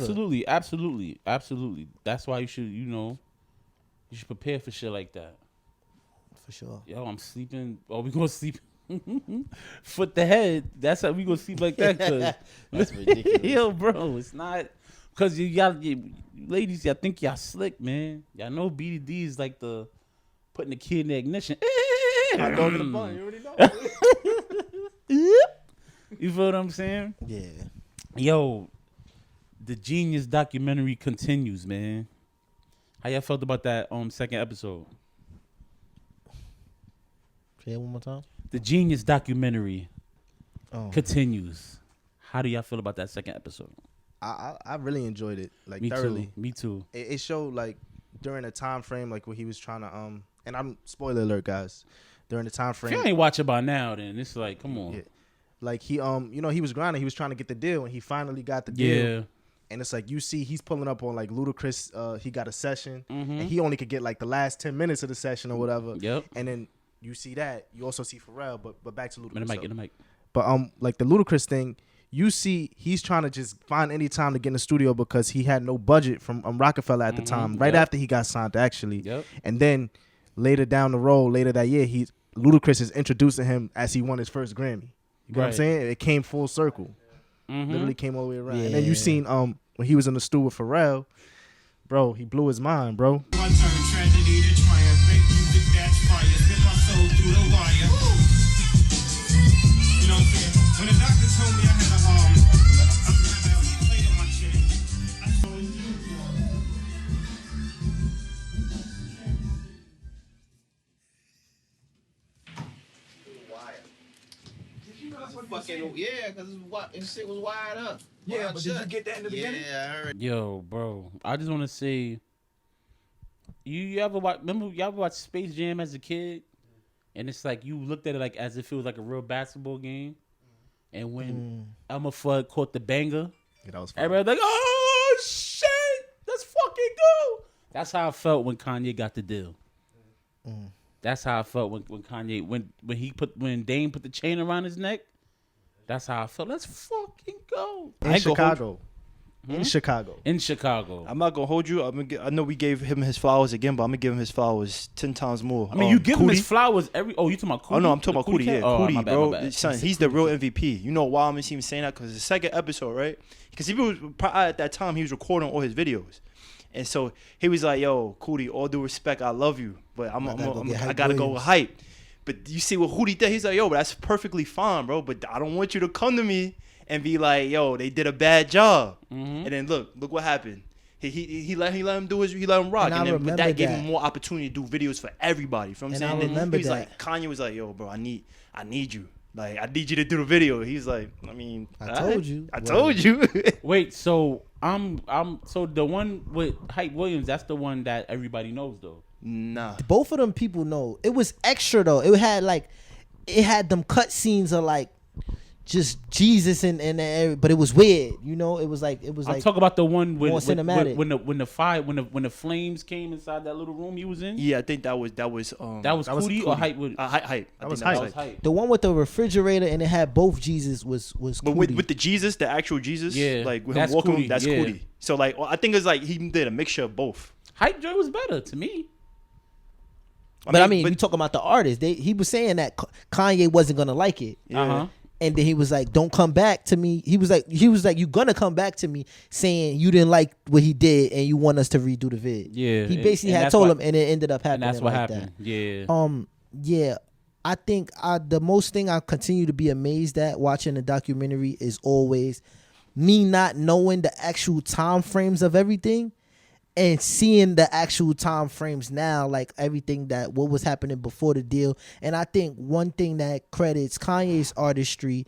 absolutely. That's why you should prepare for shit like that. For sure. Yo, I'm sleeping. Oh, we gonna sleep. Foot the head. That's how we gonna sleep like that. Cause That's ridiculous. Yo, bro, it's not because ladies. Y'all think y'all slick, man. Y'all know BDD is like the putting the kid in the ignition. Hot dog in the bun. You already know. You feel what I'm saying? Yeah. Yo, the Genius documentary continues, man. How y'all felt about that second episode? Say it one more time. The Genius documentary Oh. continues. How do y'all feel about that second episode? I really enjoyed it, like Me thoroughly. too. Me too. It showed like during the time frame, like what he was trying to and I'm spoiler alert, guys. During the time If frame, you ain't watching by now, then it's like, come on. Yeah. Like he he was grinding, he was trying to get the deal, and he finally got the deal. Yeah. And it's like you see he's pulling up on like Ludacris. He got a session, and he only could get like the last 10 minutes of the session or whatever. Yep. And then you see that. You also see Pharrell, but back to Ludacris. Get the mic. But like the Ludacris thing, you see he's trying to just find any time to get in the studio because he had no budget from Rockefeller at the time, right after he got signed actually. Yep. And then later down the road, later that year, Ludacris is introducing him as he won his first Grammy. You know what I'm saying? It came full circle. Literally came all the way around. And then you seen when he was in the studio with Pharrell, bro, he blew his mind, bro. One turn tragedy to triumph, make music that's fire, spit my soul through the wire. You know what I'm saying? When the doctor told me I had a plate on my chest, I told you. Fucking yeah, because his shit was wired up. Yeah, but did you get that in the beginning? Yeah, I heard. Yo, bro, I just want to say, you ever watch? Remember, you ever watch Space Jam as a kid? And it's like you looked at it like as if it was like a real basketball game. And when Elmer Fudd caught the banger, That was fun. everybody was like, "Oh shit, let's fucking go!" That's how I felt when Kanye got the deal. That's how I felt when Kanye when Dame put the chain around his neck. That's how I felt. Let's fucking go. In Chicago. In Chicago. I'm not gonna hold you. I know we gave him his flowers again, but I'm gonna give him his flowers 10 times more. I mean, you give him his Cootie. flowers every. Oh, you talking about Cootie? Oh no, I'm talking about Cootie. Yeah, Oh, Cootie, my bad, bro. my bad. Son, he's the real MVP. You know why I'm even saying that? Because the second episode, right? Because he was at that time he was recording all his videos, and so he was like, "Yo, Cootie, all due respect, I love you, but I gotta go with hype." But you see what Hootie did? He's like, "Yo, but that's perfectly fine, bro. But I don't want you to come to me and be like, yo, they did a bad job." And then look what happened. He let him do his, he let him rock, and then but that gave him more opportunity to do videos for everybody. You know what I'm saying? I remember he was that. like, Kanye was like, "Yo, bro, I need you. Like, I need you to do the video." He's like, I mean, I told you. I told you. Wait, so so the one with Hype Williams, that's the one that everybody knows though. Nah. Both of them people know. It was extra though. It had them cut scenes of like just Jesus and but it was weird. You know, it was like I'm talking about the one with more cinematic. when the flames came inside that little room he was in. Yeah, I think that was Cootie or Hype with Hype. That was that was Hype. The one with the refrigerator and it had both Jesus was But Cootie. with the Jesus, the actual Jesus, Yeah, like with that's him walking, Cootie, that's yeah. Cootie. So like, I think it's like he did a mixture of both. Hype Joy was better to me. But you talking about the artist. He was saying that Kanye wasn't gonna like it. Yeah. And then he was like, "Don't come back to me." He was like, "You gonna come back to me saying you didn't like what he did and you want us to redo the vid." Yeah, he basically and had that's told what- him, and it ended up happening. And that's what like happened. That. Yeah. Yeah. I think the most thing I continue to be amazed at watching the documentary is always me not knowing the actual time frames of everything. And seeing the actual time frames now, like everything what was happening before the deal. And I think one thing that credits Kanye's artistry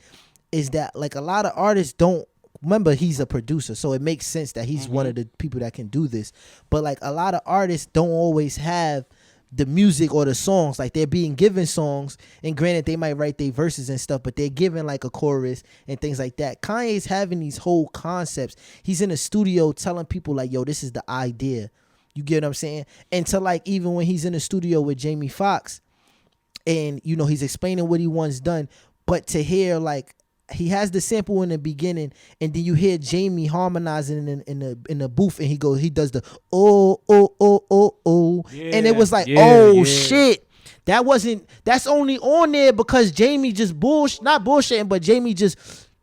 is that like a lot of artists don't remember he's a producer. So it makes sense that he's one of the people that can do this. But like a lot of artists don't always have the music or the songs. Like they're being given songs, and granted they might write their verses and stuff, but they're given like a chorus and things like that. Kanye's having these whole concepts. He's in a studio telling people like, yo, this is the idea. You get what I'm saying? And to like, even when he's in the studio with Jamie Foxx and, you know, he's explaining what he wants done, but to hear like, he has the sample in the beginning, and then you hear Jamie harmonizing in the booth, and he does the oh, and it was like, shit, that's only on there because Jamie just not bullshitting, but Jamie just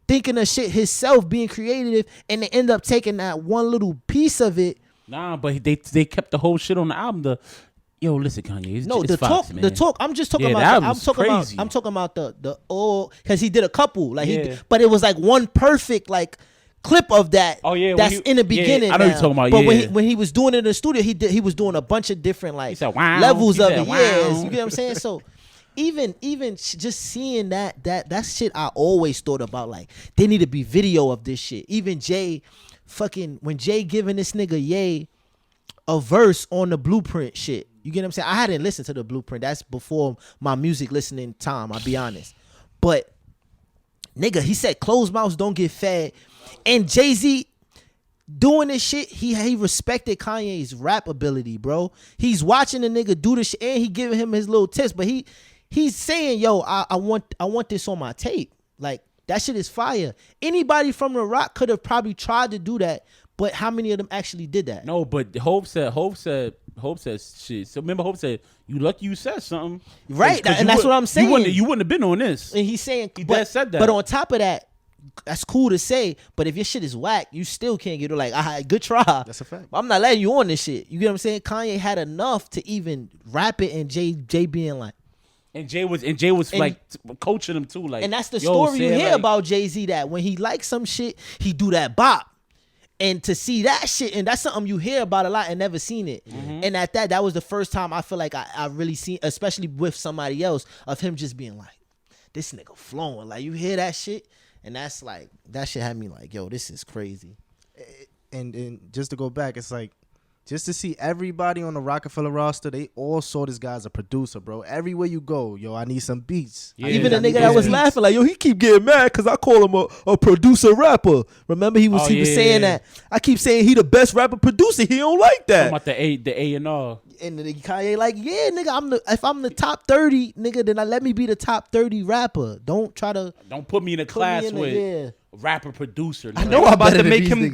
thinking of shit himself, being creative, and they end up taking that one little piece of it. Nah, but they kept the whole shit on the album. Yo, listen, Kanye. It's the Fox, talk, man. the talk. I'm just talking Yeah, about. that was crazy. I'm talking about the because he did a couple Yeah. but it was like one perfect like clip of that. Oh, yeah, when that's he- in the yeah, beginning. I know now. you're talking about, But yeah. when he was doing it in the studio, he was doing a bunch of different like He said, "Wow." levels He of said, it. "Wow." Yes, you get what I'm saying. So even just seeing that shit, I always thought about like they need to be video of this shit. Even Jay, when Jay giving this nigga Ye a verse on the Blueprint shit. You get what I'm saying? I hadn't listened to the Blueprint. That's before my music listening time, I'll be honest. But nigga, he said closed mouths don't get fed. And Jay-Z doing this shit, he respected Kanye's rap ability, bro. He's watching the nigga do this shit and he giving him his little tips, but he's saying, yo, I want this on my tape. Like, that shit is fire. Anybody from The Rock could have probably tried to do that, but how many of them actually did that? No, but Hope said shit. So remember, Hope said, "You lucky you said something." Right, 'Cause and that's what I'm saying. You wouldn't have been on this. And he's saying, He but, said that. But on top of that, that's cool to say, but if your shit is whack, you still can't get it. Like, good try. That's a fact. I'm not letting you on this shit. You get what I'm saying? Kanye had enough to even rap it, and Jay being like, And Jay was like coaching him too. Like, and that's the yo, story you saying, hear like, about Jay-Z, that when he likes some shit, he do that bop. And to see that shit, and that's something you hear about a lot and never seen it. Mm-hmm. And at that was the first time I feel like I really seen, especially with somebody else, of him just being like, this nigga flowing. Like, you hear that shit, and that's like, that shit had me like, yo, this is crazy. And just to go back, it's like, just to see everybody on the Rockefeller roster, they all saw this guy as a producer, bro. Everywhere you go, yo, I need some beats. Yeah. Even the I need nigga that was beats. laughing like, yo, he keep getting mad because I call him a producer rapper. Remember he was saying that. I keep saying he the best rapper producer. He don't like talking that. about the A&R. And then Kanye like, yeah, nigga, if I'm the top 30, nigga, then let me be the top 30 rapper. Don't try to Don't put me in a put class me in the, with yeah. rapper producer. I nigga. know I'm about better to than make these him niggas.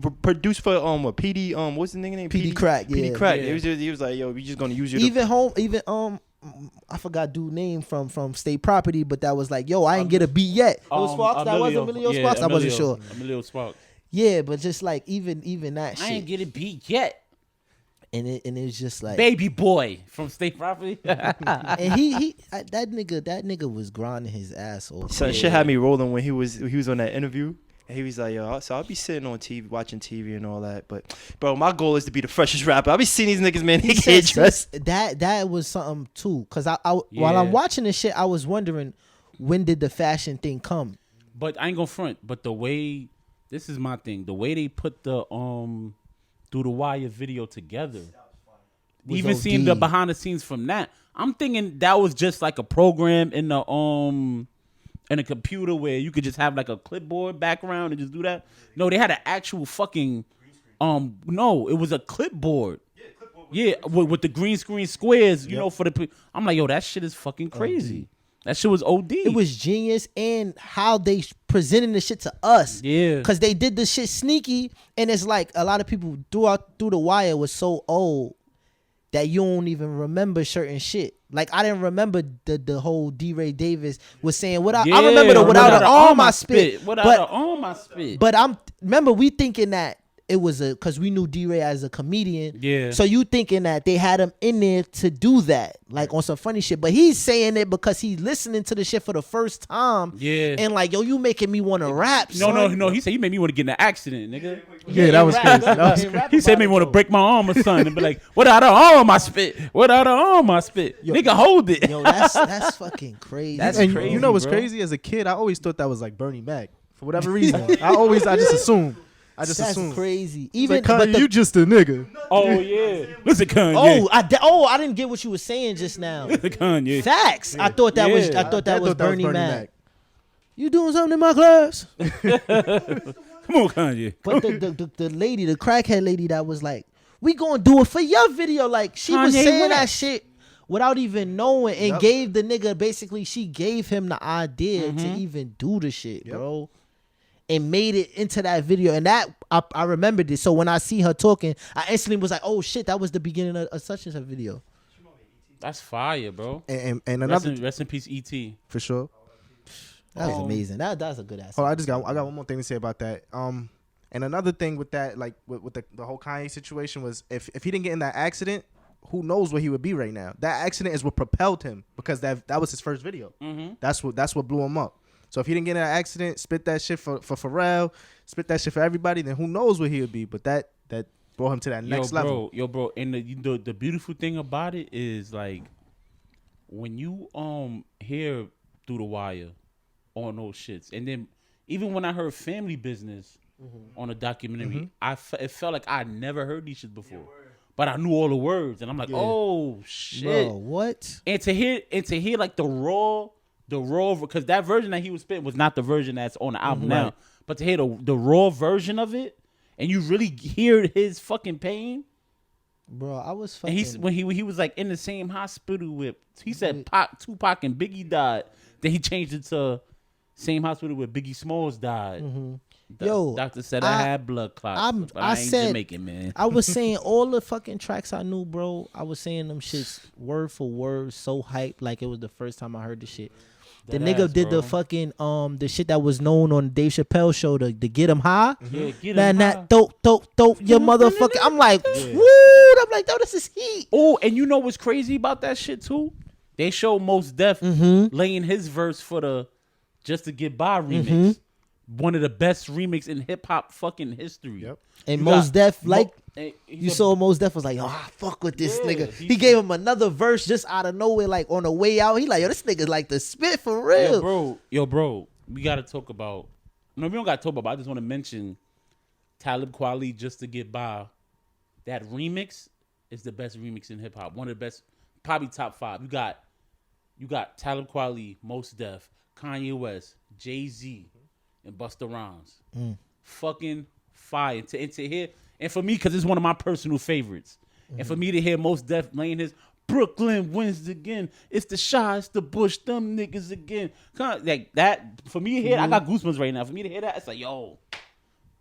go produce for what PD what's the nigga name? PD Crack, yeah. PD Crack. Yeah. He was like, yo, we just gonna use you. Even I forgot dude name from State Property, but that was like, yo, I ain't get a beat yet. It was Sparks. That was Emilio Sparks. I wasn't sure. Emilio Sparks. Yeah, but just like even that I ain't shit, get a beat yet. and it's just like, Baby Boy from State Property. and that nigga was grinding his ass off. So shit had me rolling when he was on that interview. And he was like, yo, so I'll be sitting on TV, watching TV and all that. But, bro, my goal is to be the freshest rapper. I'll be seeing these niggas, man. They He get said dressed. that was something too, cause while I'm watching this shit, I was wondering, when did the fashion thing come? But I ain't gonna front. But the way, this is my thing. The way they put the Through the Wire video together, Was even OD. seeing the behind the scenes from that, I'm thinking that was just like a program in a computer where you could just have like a clipboard background and just do that. No, they had an actual fucking no, it was a clipboard. Yeah, with the green screen squares, you know, for the. I'm like, yo, that shit is fucking crazy. That shit was OD. It was genius, and how they presenting the shit to us. Yeah. Cause they did the shit sneaky, and it's like a lot of people through the wire was so old that you don't even remember certain shit. Like, I didn't remember the whole D-Ray Davis was saying I remember the without an arm I spit. Without an arm I spit. But remember we thinking that it was because we knew D-Ray as a comedian. Yeah. So you thinking that they had him in there to do that, like on some funny shit. But he's saying it because he's listening to the shit for the first time. Yeah. And like, yo, you making me want to rap. son. No. He said, you made me want to get in an accident, nigga. Yeah, that was crazy. That was He said, made me want to break my arm or something and be like, without an arm I spit. Without an arm I spit. Nigga, hold it. Yo, that's fucking crazy. That's and crazy, you know what's bro. crazy? As a kid, I always thought that was like Bernie Mac for whatever reason. I just assumed. I just That's assumed. crazy. It's Even like, but Kanye, you just a nigga. Oh, yeah. Listen, Kanye. I didn't get what you were saying just now. Listen, Kanye. Facts. I thought that was Yeah. that was Bernie Mac. You doing something in my class? Come on, Kanye. But the lady, the crackhead lady that was like, we gonna do it for your video. Like, she was Kanye saying that West. shit without even knowing, and gave the nigga, basically, she gave him the idea to even do the shit, bro. And made it into that video. And that, I remembered it. So when I see her talking, I instantly was like, oh shit, that was the beginning of such and such video. That's fire, bro. And another Rest in peace, E.T. for sure. That was amazing. That's a good ass. Oh, I got one more thing to say about that. And another thing with that, like with the whole Kanye situation, was if he didn't get in that accident, who knows where he would be right now? That accident is what propelled him, because that was his first video. That's what blew him up. So if he didn't get in that accident, spit that shit for Pharrell, spit that shit for everybody, then who knows where he would be? But that brought him to that next level. Bro. And the beautiful thing about it is, like, when you hear Through the Wire on those shits, and then even when I heard Family Business on a documentary, it felt like I never heard these shit before, but I knew all the words, and I'm like, oh shit, Bro, what? And to hear like the raw the raw, because that version that he was spitting was not the version that's on the album now. But to hear the raw version of it, and you really hear his fucking pain. Bro, I was fucking. And when he was like in the same hospital with, he said Tupac and Biggie died. Then he changed it to same hospital where Biggie Smalls died. Yo, doctor said I had blood clots. But I ain't said, Jamaican, man. I was saying all the fucking tracks I knew, bro. I was saying them shits word for word, so hype, like it was the first time I heard the shit. The nigga did the fucking the shit that was known on Dave Chappelle show, the get him high. Yeah, get him high. That dope, your motherfucker. I'm like, woo! I'm like, yo, this is heat. Oh, and you know what's crazy about that shit too? They showed Mos Def laying his verse for the Just to Get By remix. One of the best remix in hip hop fucking history. Yep. And Mos Def, you saw Mos Def was like, yo, I fuck with this nigga. He gave him another verse just out of nowhere, like on the way out. He like, yo, this nigga like the spit for real. Yo, bro, we gotta talk about. No, we don't gotta talk about. I just want to mention Talib Kweli, Just to Get By. That remix is the best remix in hip hop. One of the best, probably top 5. You got Talib Kweli, Mos Def, Kanye West, Jay-Z, and Busta Rhymes. Fucking fire. To hear, and for me, because it's one of my personal favorites. And for me to hear Mos Def laying his Brooklyn wins again. It's the Shy, it's the Bush, them niggas again. Like that, for me to hear, I got goosebumps right now. For me to hear that, it's like, yo.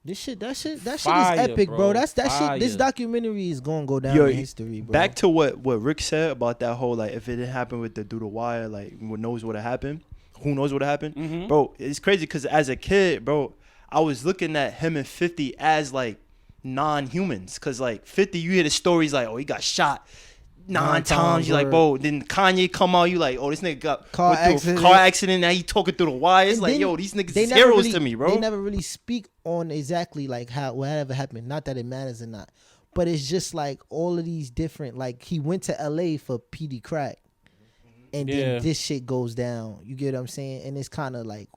That shit is Fire, epic, bro. That Fire. shit. This documentary is gonna go down in history, bro. Back to what Rick said about that whole, like, if it didn't happen with the Through the Wire, like, who knows what happened? Bro, it's crazy because as a kid, bro, I was looking at him and 50 as, like, non-humans. Because, like, 50, you hear the stories like, oh, he got shot 9 times. You're like, bro, then Kanye come out, you like, oh, this nigga got car accident. Now he talking through the wire. It's like, yo, these niggas is heroes to me, bro. They never really speak on exactly like how whatever happened. Not that it matters or not, but it's just like all of these different. Like he went to LA for PD Crack, and then this shit goes down. You get what I'm saying? And it's kind of like,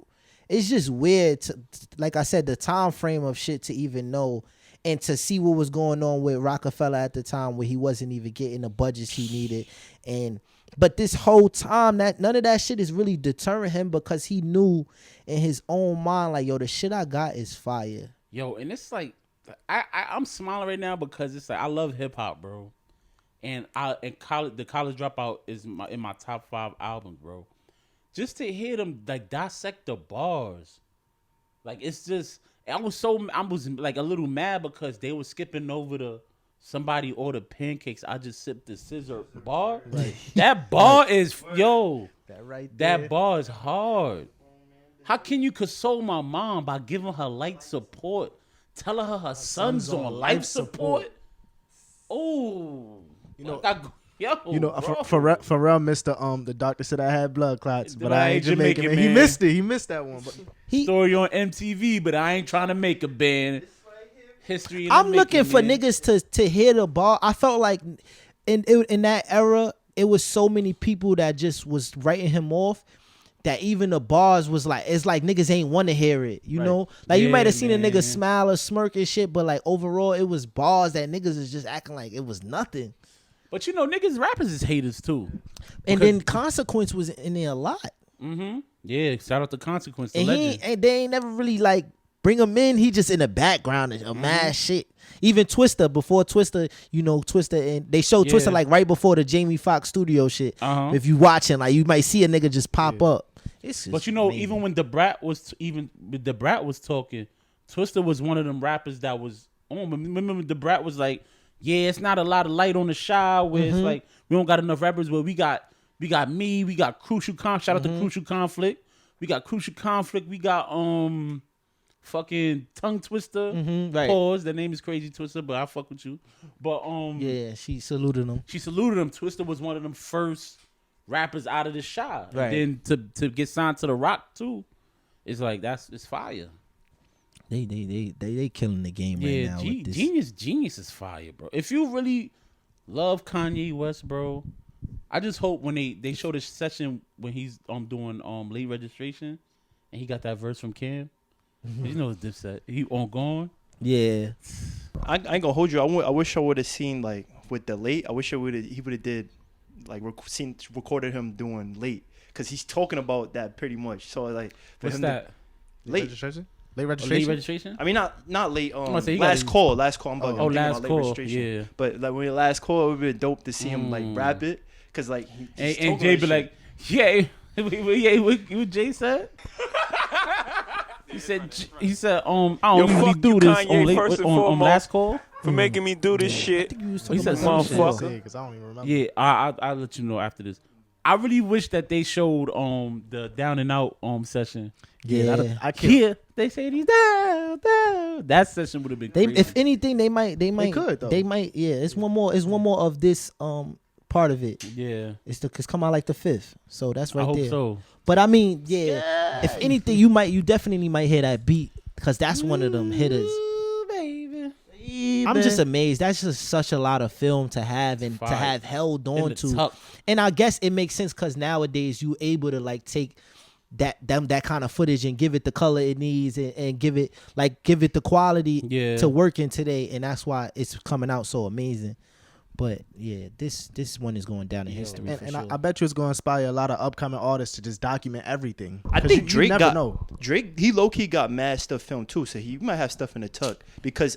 it's just weird. Like I said, the time frame of shit to even know. And to see what was going on with Rockefeller at the time where he wasn't even getting the budgets he needed. But this whole time, that none of that shit is really deterring him because he knew in his own mind, like, yo, the shit I got is fire. Yo, and it's like, I'm smiling right now because it's like, I love hip hop, bro. And the College Dropout is in my top 5 albums, bro. Just to hear them like dissect the bars. Like, it's just... I was like a little mad because they were skipping over the somebody ordered pancakes. I just sipped the scissor bar. Right. That bar is that bar is hard. How can you console my mom by giving her light support, telling her son's on life support? Oh, Pharrell missed the doctor said I had blood clots, but I ain't Jamaican. Man. He missed it. He missed that one. But story on MTV, but I ain't trying to make a band. History. I'm looking for niggas to hear the bar. I felt like in that era, it was so many people that just was writing him off. That even the bars was like, it's like niggas ain't want to hear it, you know? Like you might have seen a nigga smile or smirk and shit, but like overall, it was bars that niggas is just acting like it was nothing. But you know, rappers is haters too. And then Consequence was in there a lot. Mm-hmm. Yeah, shout out to Consequence. And they ain't never really like bring him in. He just in the background of mad shit. Even Twista, before Twista, and they showed Twista like right before the Jamie Foxx studio shit. If you watching, like you might see a nigga just pop up. But you know, amazing. Even when the Brat was talking, Twista was one of them rappers that was on. Remember the Brat was like, yeah, it's not a lot of light on the Shy where it's like we don't got enough rappers, but we got me, we got Crucial Conflict. Shout out to Crucial Conflict. We got Crucial Conflict. We got fucking Tongue Twister. Right. Pause. Their name is Crazy Twister, but I fuck with you. But yeah, she saluted him. Twister was one of them first rappers out of the Shy. Right. And then to get signed to the Rock too, it's like it's fire. They killing the game right now. With this. Genius is fire, bro. If you really love Kanye West, bro, I just hope when they show this session when he's doing late registration and he got that verse from Cam. You know it's Dipset. He on gone. Yeah. I ain't gonna hold you. I wish I would have seen like with the late. I wish he would have did like recorded him doing late. because he's talking about that pretty much. So like, for What's him that? late. registration? Late Late registration? registration? I mean, not late. gonna say, you gotta- Last call. Last call. I'm bugging. Oh, I'm thinking last about late call. registration. Yeah. But like when last call, it would be dope to see him like rap it, cause like he's And talking Jay that be like, yeah, yeah, what Jay said? He said, I don't Yo, usually fuck do you, this Kanye, on, late, first and on foremost. last call. For making me do this shit. He said some shit. Motherfucker. Because I don't even remember. Yeah, I'll let you know after this. I really wish that they showed the down and out session. Yeah. I can't. Yeah, they say he's down. That session would have been They, crazy. if anything, they might, could, though. they might, yeah. It's one more of this part of it. Yeah, It's come out like the 5th, so that's right I hope there. so. But I mean, yeah. If anything, you definitely might hear that beat because that's one of them hitters. Ooh, baby. I'm just amazed. That's just such a lot of film to have and to Fire. have held on the to. tuck. And I guess it makes sense because nowadays you able to like take that kind of footage and give it the color it needs and give it the quality Yeah. to work in today, and that's why it's coming out so amazing. But yeah, this one is going down in history And, for and sure. I bet you it's going to inspire a lot of upcoming artists to just document everything. I 'Cause think you Drake never got know. Drake. He low key got mad stuff filmed too, so he might have stuff in the tuck because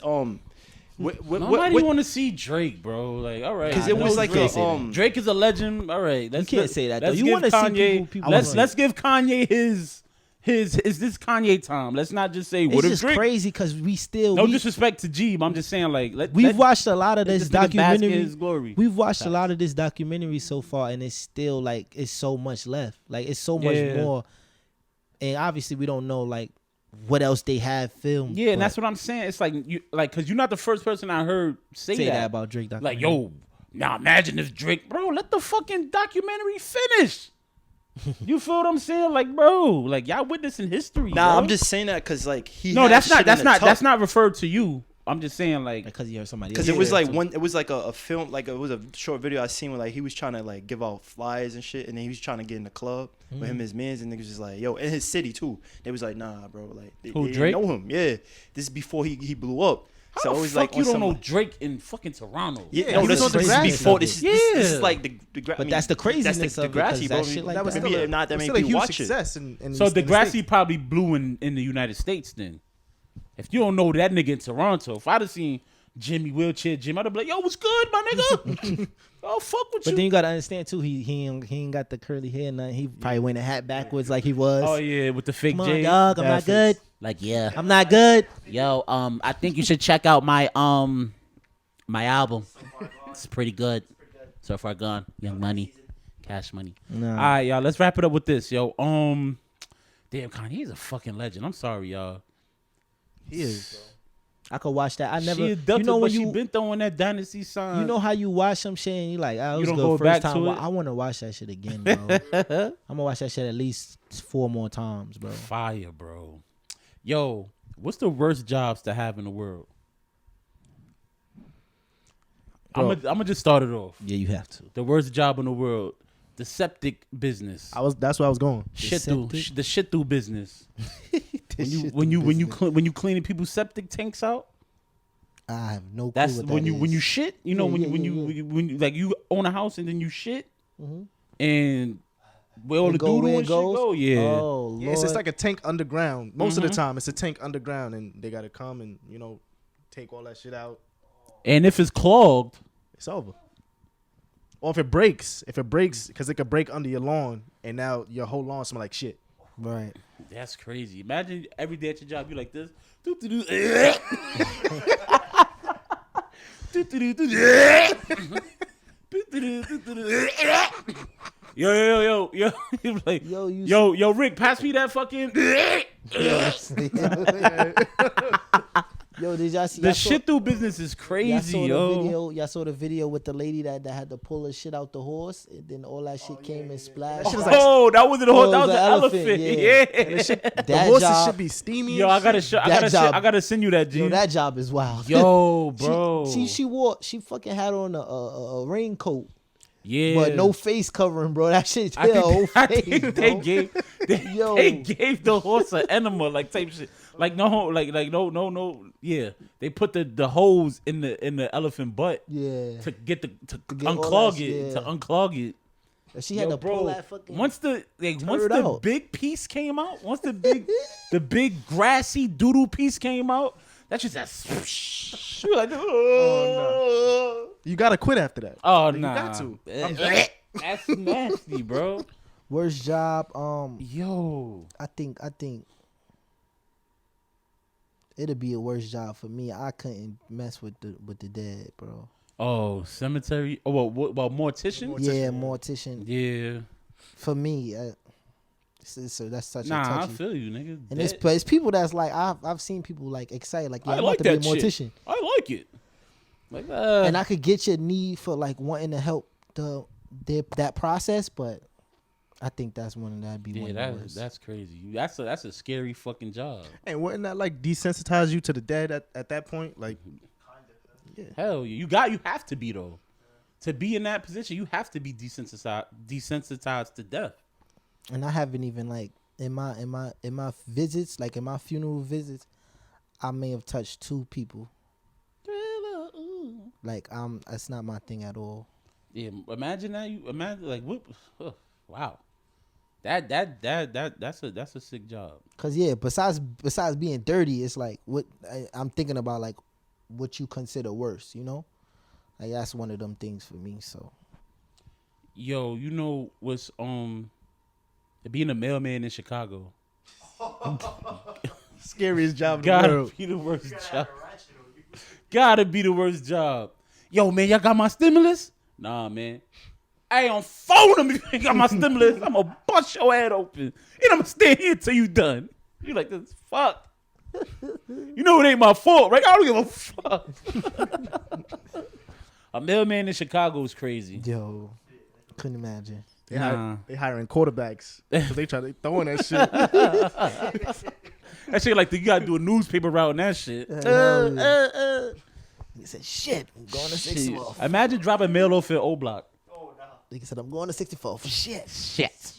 Nobody want to see Drake, bro. Like, all right, because I it was know like Drake. a Drake is a legend. All right, You can't say that, though. Let's You give wanna see Kanye. people Let's give Kanye his is this Kanye time. Let's not just say what it's if just Drake. crazy because we still No disrespect to G, but I'm just saying like we've watched a lot of let this nigga bask in documentary. his glory. We've watched a lot of this documentary so far, and it's still like it's so much left. Like it's so much Yeah. more, and obviously we don't know like what else they have filmed. Yeah, and but that's what I'm saying. It's like you because you're not the first person I heard say that about Drake. Like, yo, now imagine if Drake, bro, let the fucking documentary finish. You feel what I'm saying? Like, bro, like y'all witnessing history. Nah, bro. I'm just saying that because like he. No, had that's shit not. in That's the not. tuck. That's not referred to you. I'm just saying like because you heard somebody. Because else. it was Yeah, like too. one. It was like a film. Like it was a short video I seen where like he was trying to like give out flyers and shit, and then he was trying to get in the club with him and his mans, and niggas just like, yo, in his city too. They was like, nah, bro, like they Who, didn't Drake? know him. Yeah, this is before he blew up. how So the it was fuck like you on don't some, know Drake in fucking Toronto? Yeah, he no, was this on is the grassy before. of This it. is Yeah. like the. But that's the craziness that's of it, Degrassi, 'cause bro. that shit like That was that. still Maybe a, not that it was many still a people huge watch it. success. In So the Degrassi States. probably blew in the United States then. If you don't know that nigga in Toronto, if I'd have seen Jimmy Wheelchair Jim, I'd have been like, yo, what's good, my nigga? Oh, fuck with But you. then you gotta understand too. He ain't got the curly hair. Nothing. He probably went a hat backwards like he was. Oh yeah, with the fake Come on, J. dog. I'm not good. Like, yeah, I'm not good. yo, I think you should check out my my album. It's pretty good. So Far Gone, Young Money, Cash Money. Nah. All right, y'all. Let's wrap it up with this, yo. Damn, Kanye's a fucking legend. I'm sorry, y'all. He is. I could watch that. I never. She abducted, You know but when she you been throwing that dynasty sign. you know how you watch some shit and you like, oh, it You was don't good go first back time. to it? I want to watch that shit again, bro. I'm gonna watch that shit at least 4 more times, bro. Fire, bro. Yo, what's the worst jobs to have in the world? I'm Bro. gonna just start it off. Yeah, you have to. The worst job in the world, the septic business. That's where I was going. septic? The shit through business. when you cleaning people's septic tanks out. I have no clue That's what when that you is. shit. You know Yeah, when yeah, you yeah. when you like you own a house and then you shit Mhm. and where all It the go doodle where and it shit goes? go. Yeah. Oh, Yeah, it's just Lord. like a tank underground. Most of the Mhm. time, it's a tank underground, and they gotta come and take all that shit out. And if it's clogged, It's over. Or if it breaks, because it could break under your lawn, and now your whole lawn smell like shit. right. that's crazy. Imagine every day at your job you like this. Yo. Like, Yo, you yo, Rick, pass me that fucking. Yo, did y'all see The y'all shit through business is y'all crazy, saw the yo. video? Y'all saw the video with the lady that had to pull her shit out the horse, and then all that shit came and splashed. That shit is like- Oh, that wasn't a horse. Oh, That it was was an an elephant. elephant, Yeah. The That horses job- should be steamy. Yo, and I gotta shit. show. That job- I gotta send you that, G. Yo, that job is wild. Yo, She- bro. she fucking had on a raincoat, yeah, but no face covering, bro. That shit I hid her whole think face, they bro. gave Yo. they gave the horse an enema like type shit. Like no. Yeah, they put the hose in the elephant butt Yeah. to get get all unclog that it shit, yeah. to unclog it. She had to pull that fucking. Once the out. big piece came out, once the big grassy doodle piece came out, that just that. You like, Oh, no. You gotta quit after that. Oh You nah, got to. that's nasty, bro. Worst job. Yo, I think it'd be a worse job for me. I couldn't mess with the dead, bro. oh cemetery. Oh well, mortician. Yeah, mortician. Yeah. For me, so that's such a Nah, I touchy. feel you, nigga. And it's people that's like I've seen people like excited, like, yeah, I I'm like about to that be a mortician. shit. I like it. Like, And I could get your need for like wanting to help that process, but I think that's that'd be one of the worst. that's crazy. That's a scary fucking job. And wouldn't that like desensitize you to the dead at that point? Like, Hell, you have to be though. To be in that position, you have to be desensitized to death. And I haven't even like in my visits, like in my funeral visits, I may have touched 2 people. Like that's not my thing at all. Yeah, imagine that. Imagine like whoop. Wow. That's a sick job. Cause yeah, besides being dirty, it's like what I'm thinking about, like what you consider worse, you know? Like that's one of them things for me. So, yo, you know what's being a mailman in Chicago? scariest job in the Gotta world. be the worst job. Gotta be the worst job. Yo, man, y'all got my stimulus? Nah, man. I ain't on phone them if you ain't got my stimulus. I'm gonna bust your head open. And I'm gonna stay here till you done. You like this? Fuck. You know it ain't my fault, right? I don't give a fuck. A mailman in Chicago is crazy. yo, couldn't imagine. They hiring quarterbacks because they throwing that shit. That shit like you gotta do a newspaper route and that shit. He said, "Shit, I'm going to 64th." Imagine dropping mail off at O Block. He said, "I'm going to 64th." Shit.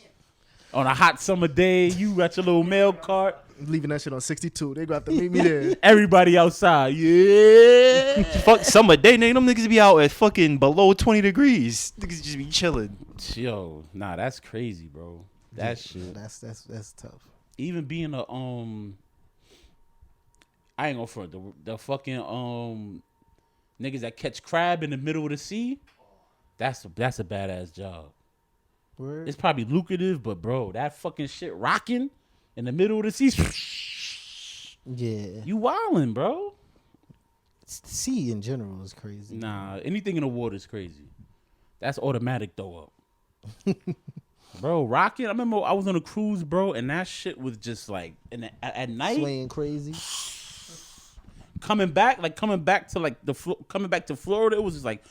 On a hot summer day, you got your little mail cart. Leaving that shit on 62. They gonna have to meet me there. Everybody outside. Yeah. Fuck summer day, nigga. Them niggas be out at fucking below 20 degrees. Niggas just be chilling. Yo, nah, that's crazy, bro. That shit. That's tough. Even being a I ain't gonna front the fucking niggas that catch crab in the middle of the sea. That's a badass job. Word. It's probably lucrative, but bro, that fucking shit rocking in the middle of the sea. Yeah. You wildin', bro. Sea in general is crazy. Nah, anything in the water is crazy. That's automatic throw up. Bro, rocking. I remember I was on a cruise, bro, and that shit was just like at night Swaying crazy. coming back to like coming back to Florida. It was just like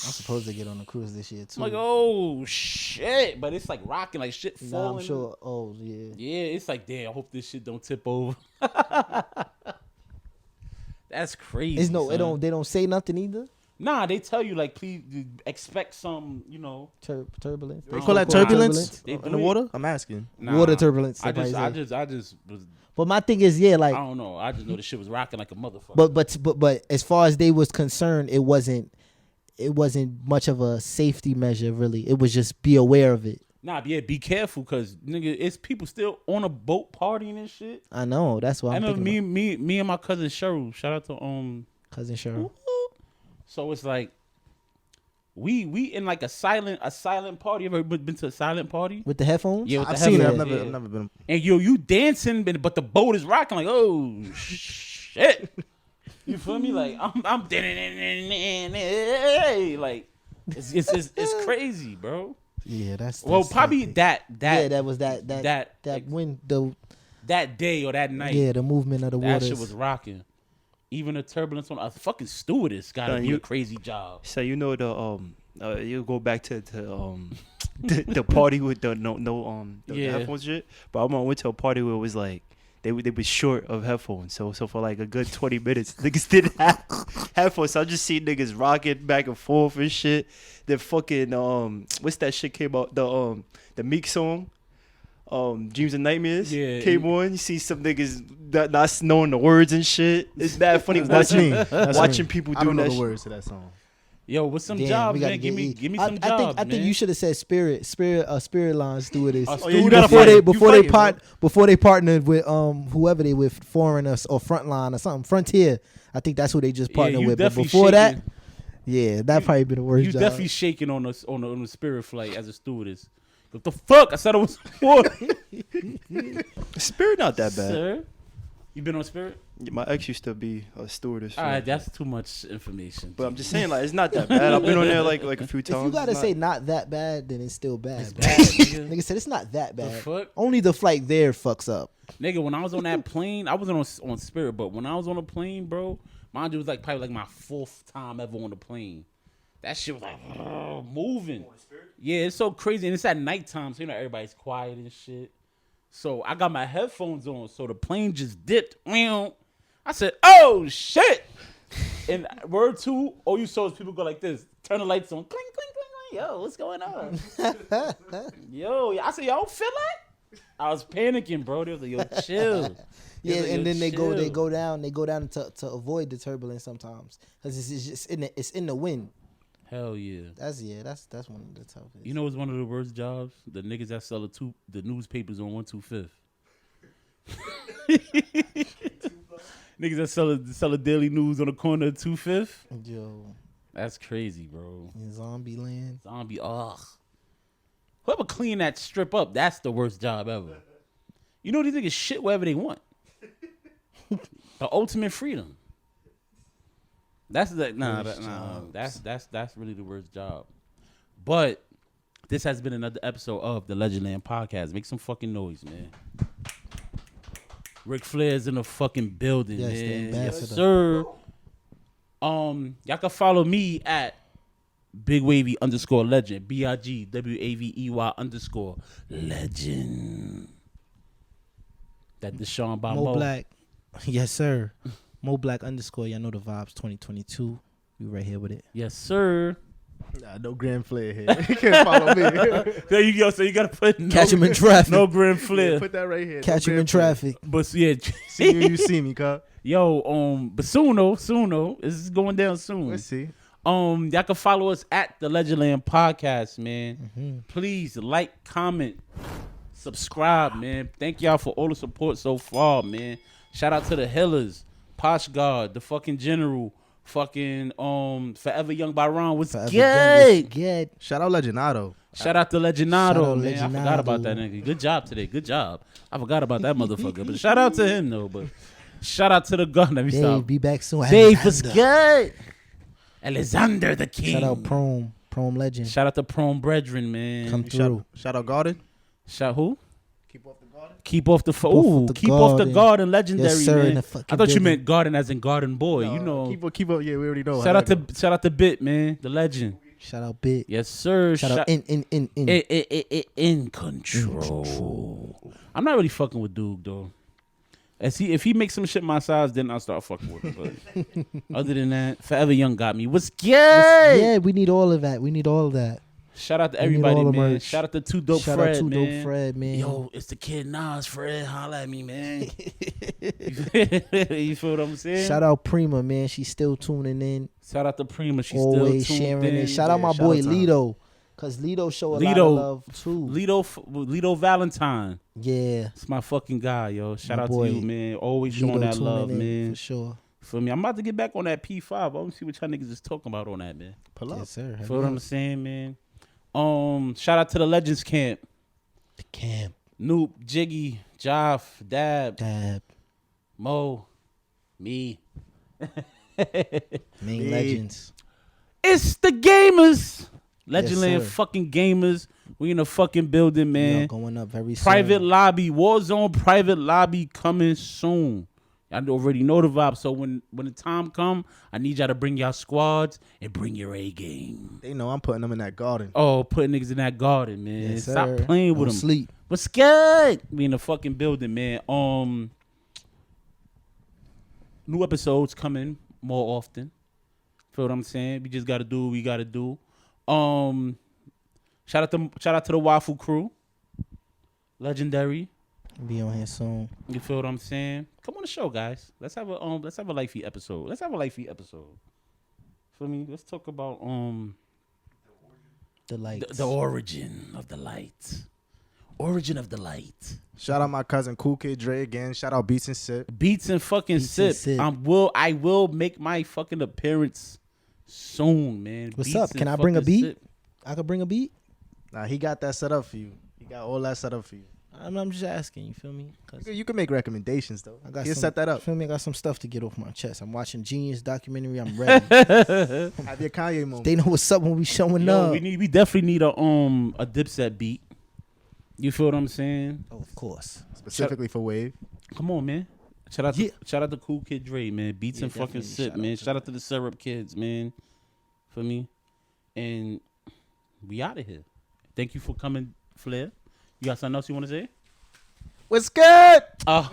I'm supposed to get on a cruise this year too. I'm like, oh shit, but it's like rocking, like shit falling. Nah, I'm sure. Oh yeah. Yeah, it's like, damn, I hope this shit don't tip over. That's crazy. They don't say nothing either. Nah, they tell you like, please expect some, you know, Turbulence. They call that turbulence They in do the it. water? I'm asking. Nah, Water turbulence. I somebody just say. was. But my thing is, yeah, like, I don't know. I just know the shit was rocking like a motherfucker. but as far as they was concerned, it wasn't much of a safety measure, really. It was just be aware of it. Nah, yeah, be careful, cause nigga, it's people still on a boat partying and shit. I know. That's why I I'm remember thinking me and my cousin Cheryl. Shout out to cousin Cheryl. So it's like we in like a silent party. You ever been to a silent party? With the headphones? Yeah, with I've the seen it. headphones. I've never been. And you dancing, but the boat is rocking. Like, oh shit, you feel me? Like I'm like it's crazy, bro. Yeah, that's Well, probably something. that was that like, when the that day or that night. yeah, the movement of the that waters. shit was rocking. Even the turbulence on a fucking stewardess got to Son, be you- a crazy job. So you know you go back to the party with the Yeah. headphones shit. But I went to a party where it was like they was short of headphones. So for like a good 20 minutes, niggas didn't have headphones. So I just see niggas rocking back and forth and shit. The fucking what's that shit came out, the Meek song, Dreams and Nightmares, Yeah, came on. You see some niggas not knowing the words and shit. It's that funny That's watching me. That's watching me. people I don't doing know that the shit. words to that song. Yo, what's some Damn, jobs, we gotta man? get Give me I some jobs, think man. you should have said Spirit line stewardess. Oh, yeah, you gotta before fight. before they partnered with whoever they with, Foreigners or Frontline or something, Frontier. I think that's who they just partnered you with. But definitely before that, shaking. yeah, that probably been the worst You job. definitely shaking on the Spirit flight as a stewardess. What the fuck? I said it was water. Spirit not that bad. Sir, you been on Spirit? My ex used to be a stewardess. All right, that's too much information. But I'm just saying, like, it's not that bad. I've been on there like a few times. If you gotta It's say not- not that bad, then it's still bad. It's bad, nigga. Nigga said it's not that The bad. fuck? Only the flight there fucks up. Nigga, when I was on that plane, I wasn't on Spirit, but when I was on a plane, bro, mind you, it was like probably like my 4th time ever on the plane. That shit was like moving. Yeah, it's so crazy, and it's at nighttime, so you know everybody's quiet and shit. So I got my headphones on, so the plane just dipped. I said, "Oh shit!" And word 2, all you saw is people go like this, turn the lights on, clink, clink, clink, clink. Yo, what's going on? Yo, I said, y'all feel that? I was panicking, bro. They was like, yo, chill. Yeah, Yo, and then they chill. go down to avoid the turbulence sometimes because it's just in the wind. Hell yeah. That's one of the toughest. You know what's one of the worst jobs? The niggas that sell the newspapers on 125th. Niggas that sell a daily news on the corner of 25th. Yo, That's crazy, bro. in zombie land. Zombie, ugh. Whoever clean that strip up, that's the worst job ever. You know these niggas shit wherever they want. The ultimate freedom. That's that's really the worst job. But this has been another episode of the Legendland Podcast. Make some fucking noise, man. Ric Flair's in the fucking building, Yes, the man. Yes, ambassador. sir. Y'all can follow me at BigWavy _legend. BIGWAVEY _legend. That Deshaun by Mo Black. Yes, sir. Mo Black _ y'all know the vibes 2022. We right here with it. Yes, sir. Nah, no Grand Flair here. You can't follow me. There you go. So you gotta put Catch him in traffic. No Grand Flair. Yeah, put that right here. Catch no him in Grand Flair. traffic. But yeah, See you, you see me, cuz. yo, but soon, it's going down soon. Let's see. Y'all can follow us at the Legendland Podcast, man. Mm-hmm. Please like, comment, subscribe, man. Thank y'all for all the support so far, man. Shout out to the Hillers, Posh God, the fucking General, fucking Forever Young by Ron. What's Forever good? Young was good. Shout out Legendado. Shout out to Legendado, Shout out man. I forgot about that nigga. Good job today. Good job. I forgot about that motherfucker. But shout out to him though. But shout out to the gun. Let me Dave, stop. be back soon. Dave was Alexander. good. Alexander the King. Shout out Prom Legend. Shout out to Prom Brethren, man. Come through. Shout out Garden. Shout who? Keep off the Garden. Keep off the off ooh, the keep off the garden. garden, legendary, Yes, sir, in man. the fucking I thought you building. meant garden as in garden boy. You know. Keep up. Yeah, we already know. Shout out to Bit, man, the legend. Shout out Bit. Yes, sir. Shout out in control. I'm not really fucking with Duke though. If he makes some shit my size, then I'll start fucking with him. But other than that, Forever Young got me. What's good? Yeah, we need all of that. We need all of that. Shout out to We need everybody, all the man. merch. Shout out to Too Dope Shout Fred, out to man. Dope Fred, man. Yo, it's the kid Nas, Fred. Holla at me, man. You feel what I'm saying? Shout out Prima, man. She's still tuning in. Shout out to Prima. She's Always still tuned sharing in. it. Shout out my shout boy out to her. Lido. Cause Lido show a lot Lido. of love too. Lido Valentine. Yeah. It's my fucking guy, yo. Shout My out boy. to you, man. Always showing Lido that tuning love, in, man. For sure. Feel me? I'm about to get back on that P5. I want to see what y'all niggas is talking about on that, man. Pull up. Yes, sir. Feel what I'm saying, man? Shout out to the Legends Camp. The camp. Noop, Jiggy, Joff, Dab, Dab. Mo, me. Main legends. It's the gamers. Legendland sir. fucking gamers. We in the fucking building, We are man. going up very soon. Private lobby, Warzone private lobby coming soon. Y'all already know the vibe. So when the time come, I need y'all to bring y'all squads and bring your A game. They know I'm putting them in that garden. Oh, putting niggas in that garden, man. Yes, Stop sir. playing with Don't them. sleep. What's good? We in the fucking building, man. New episodes coming more often. Feel what I'm saying? We just gotta do what we gotta do. Shout out to the Waffle Crew. Legendary. Be on here soon. You feel what I'm saying? Come on the show, guys. Let's have a lifey episode. For me, let's talk about The lights. the origin of the light. Origin of the light. Shout out my cousin Cool Kid Dre again. Shout out Beats and Sip. Beats and fucking Beats and sip. Sip. I will make my fucking appearance soon, man. What's Beats up? and Can I bring a fucking beat? Sip. I could bring a beat. Nah, he got that set up for you. He got all that set up for you. I'm just asking. You feel me? 'Cause You can make recommendations though. I got He'll set that up. Feel me? I got some stuff to get off my chest. I'm watching Genius documentary. I'm ready. Have your Kanye moment. They know what's up when we showing Yo, up. we definitely need a Dipset beat. You feel what I'm saying? Oh, of course. Specifically for Wave. Come on, man. Shout out to Cool Kid Dre, man. Beats Yeah, and fucking definitely. sip, man. Shout out to the Syrup Kids, man. For me. And we out of here. Thank you for coming, Flair. You got something else you want to say? What's good? Oh.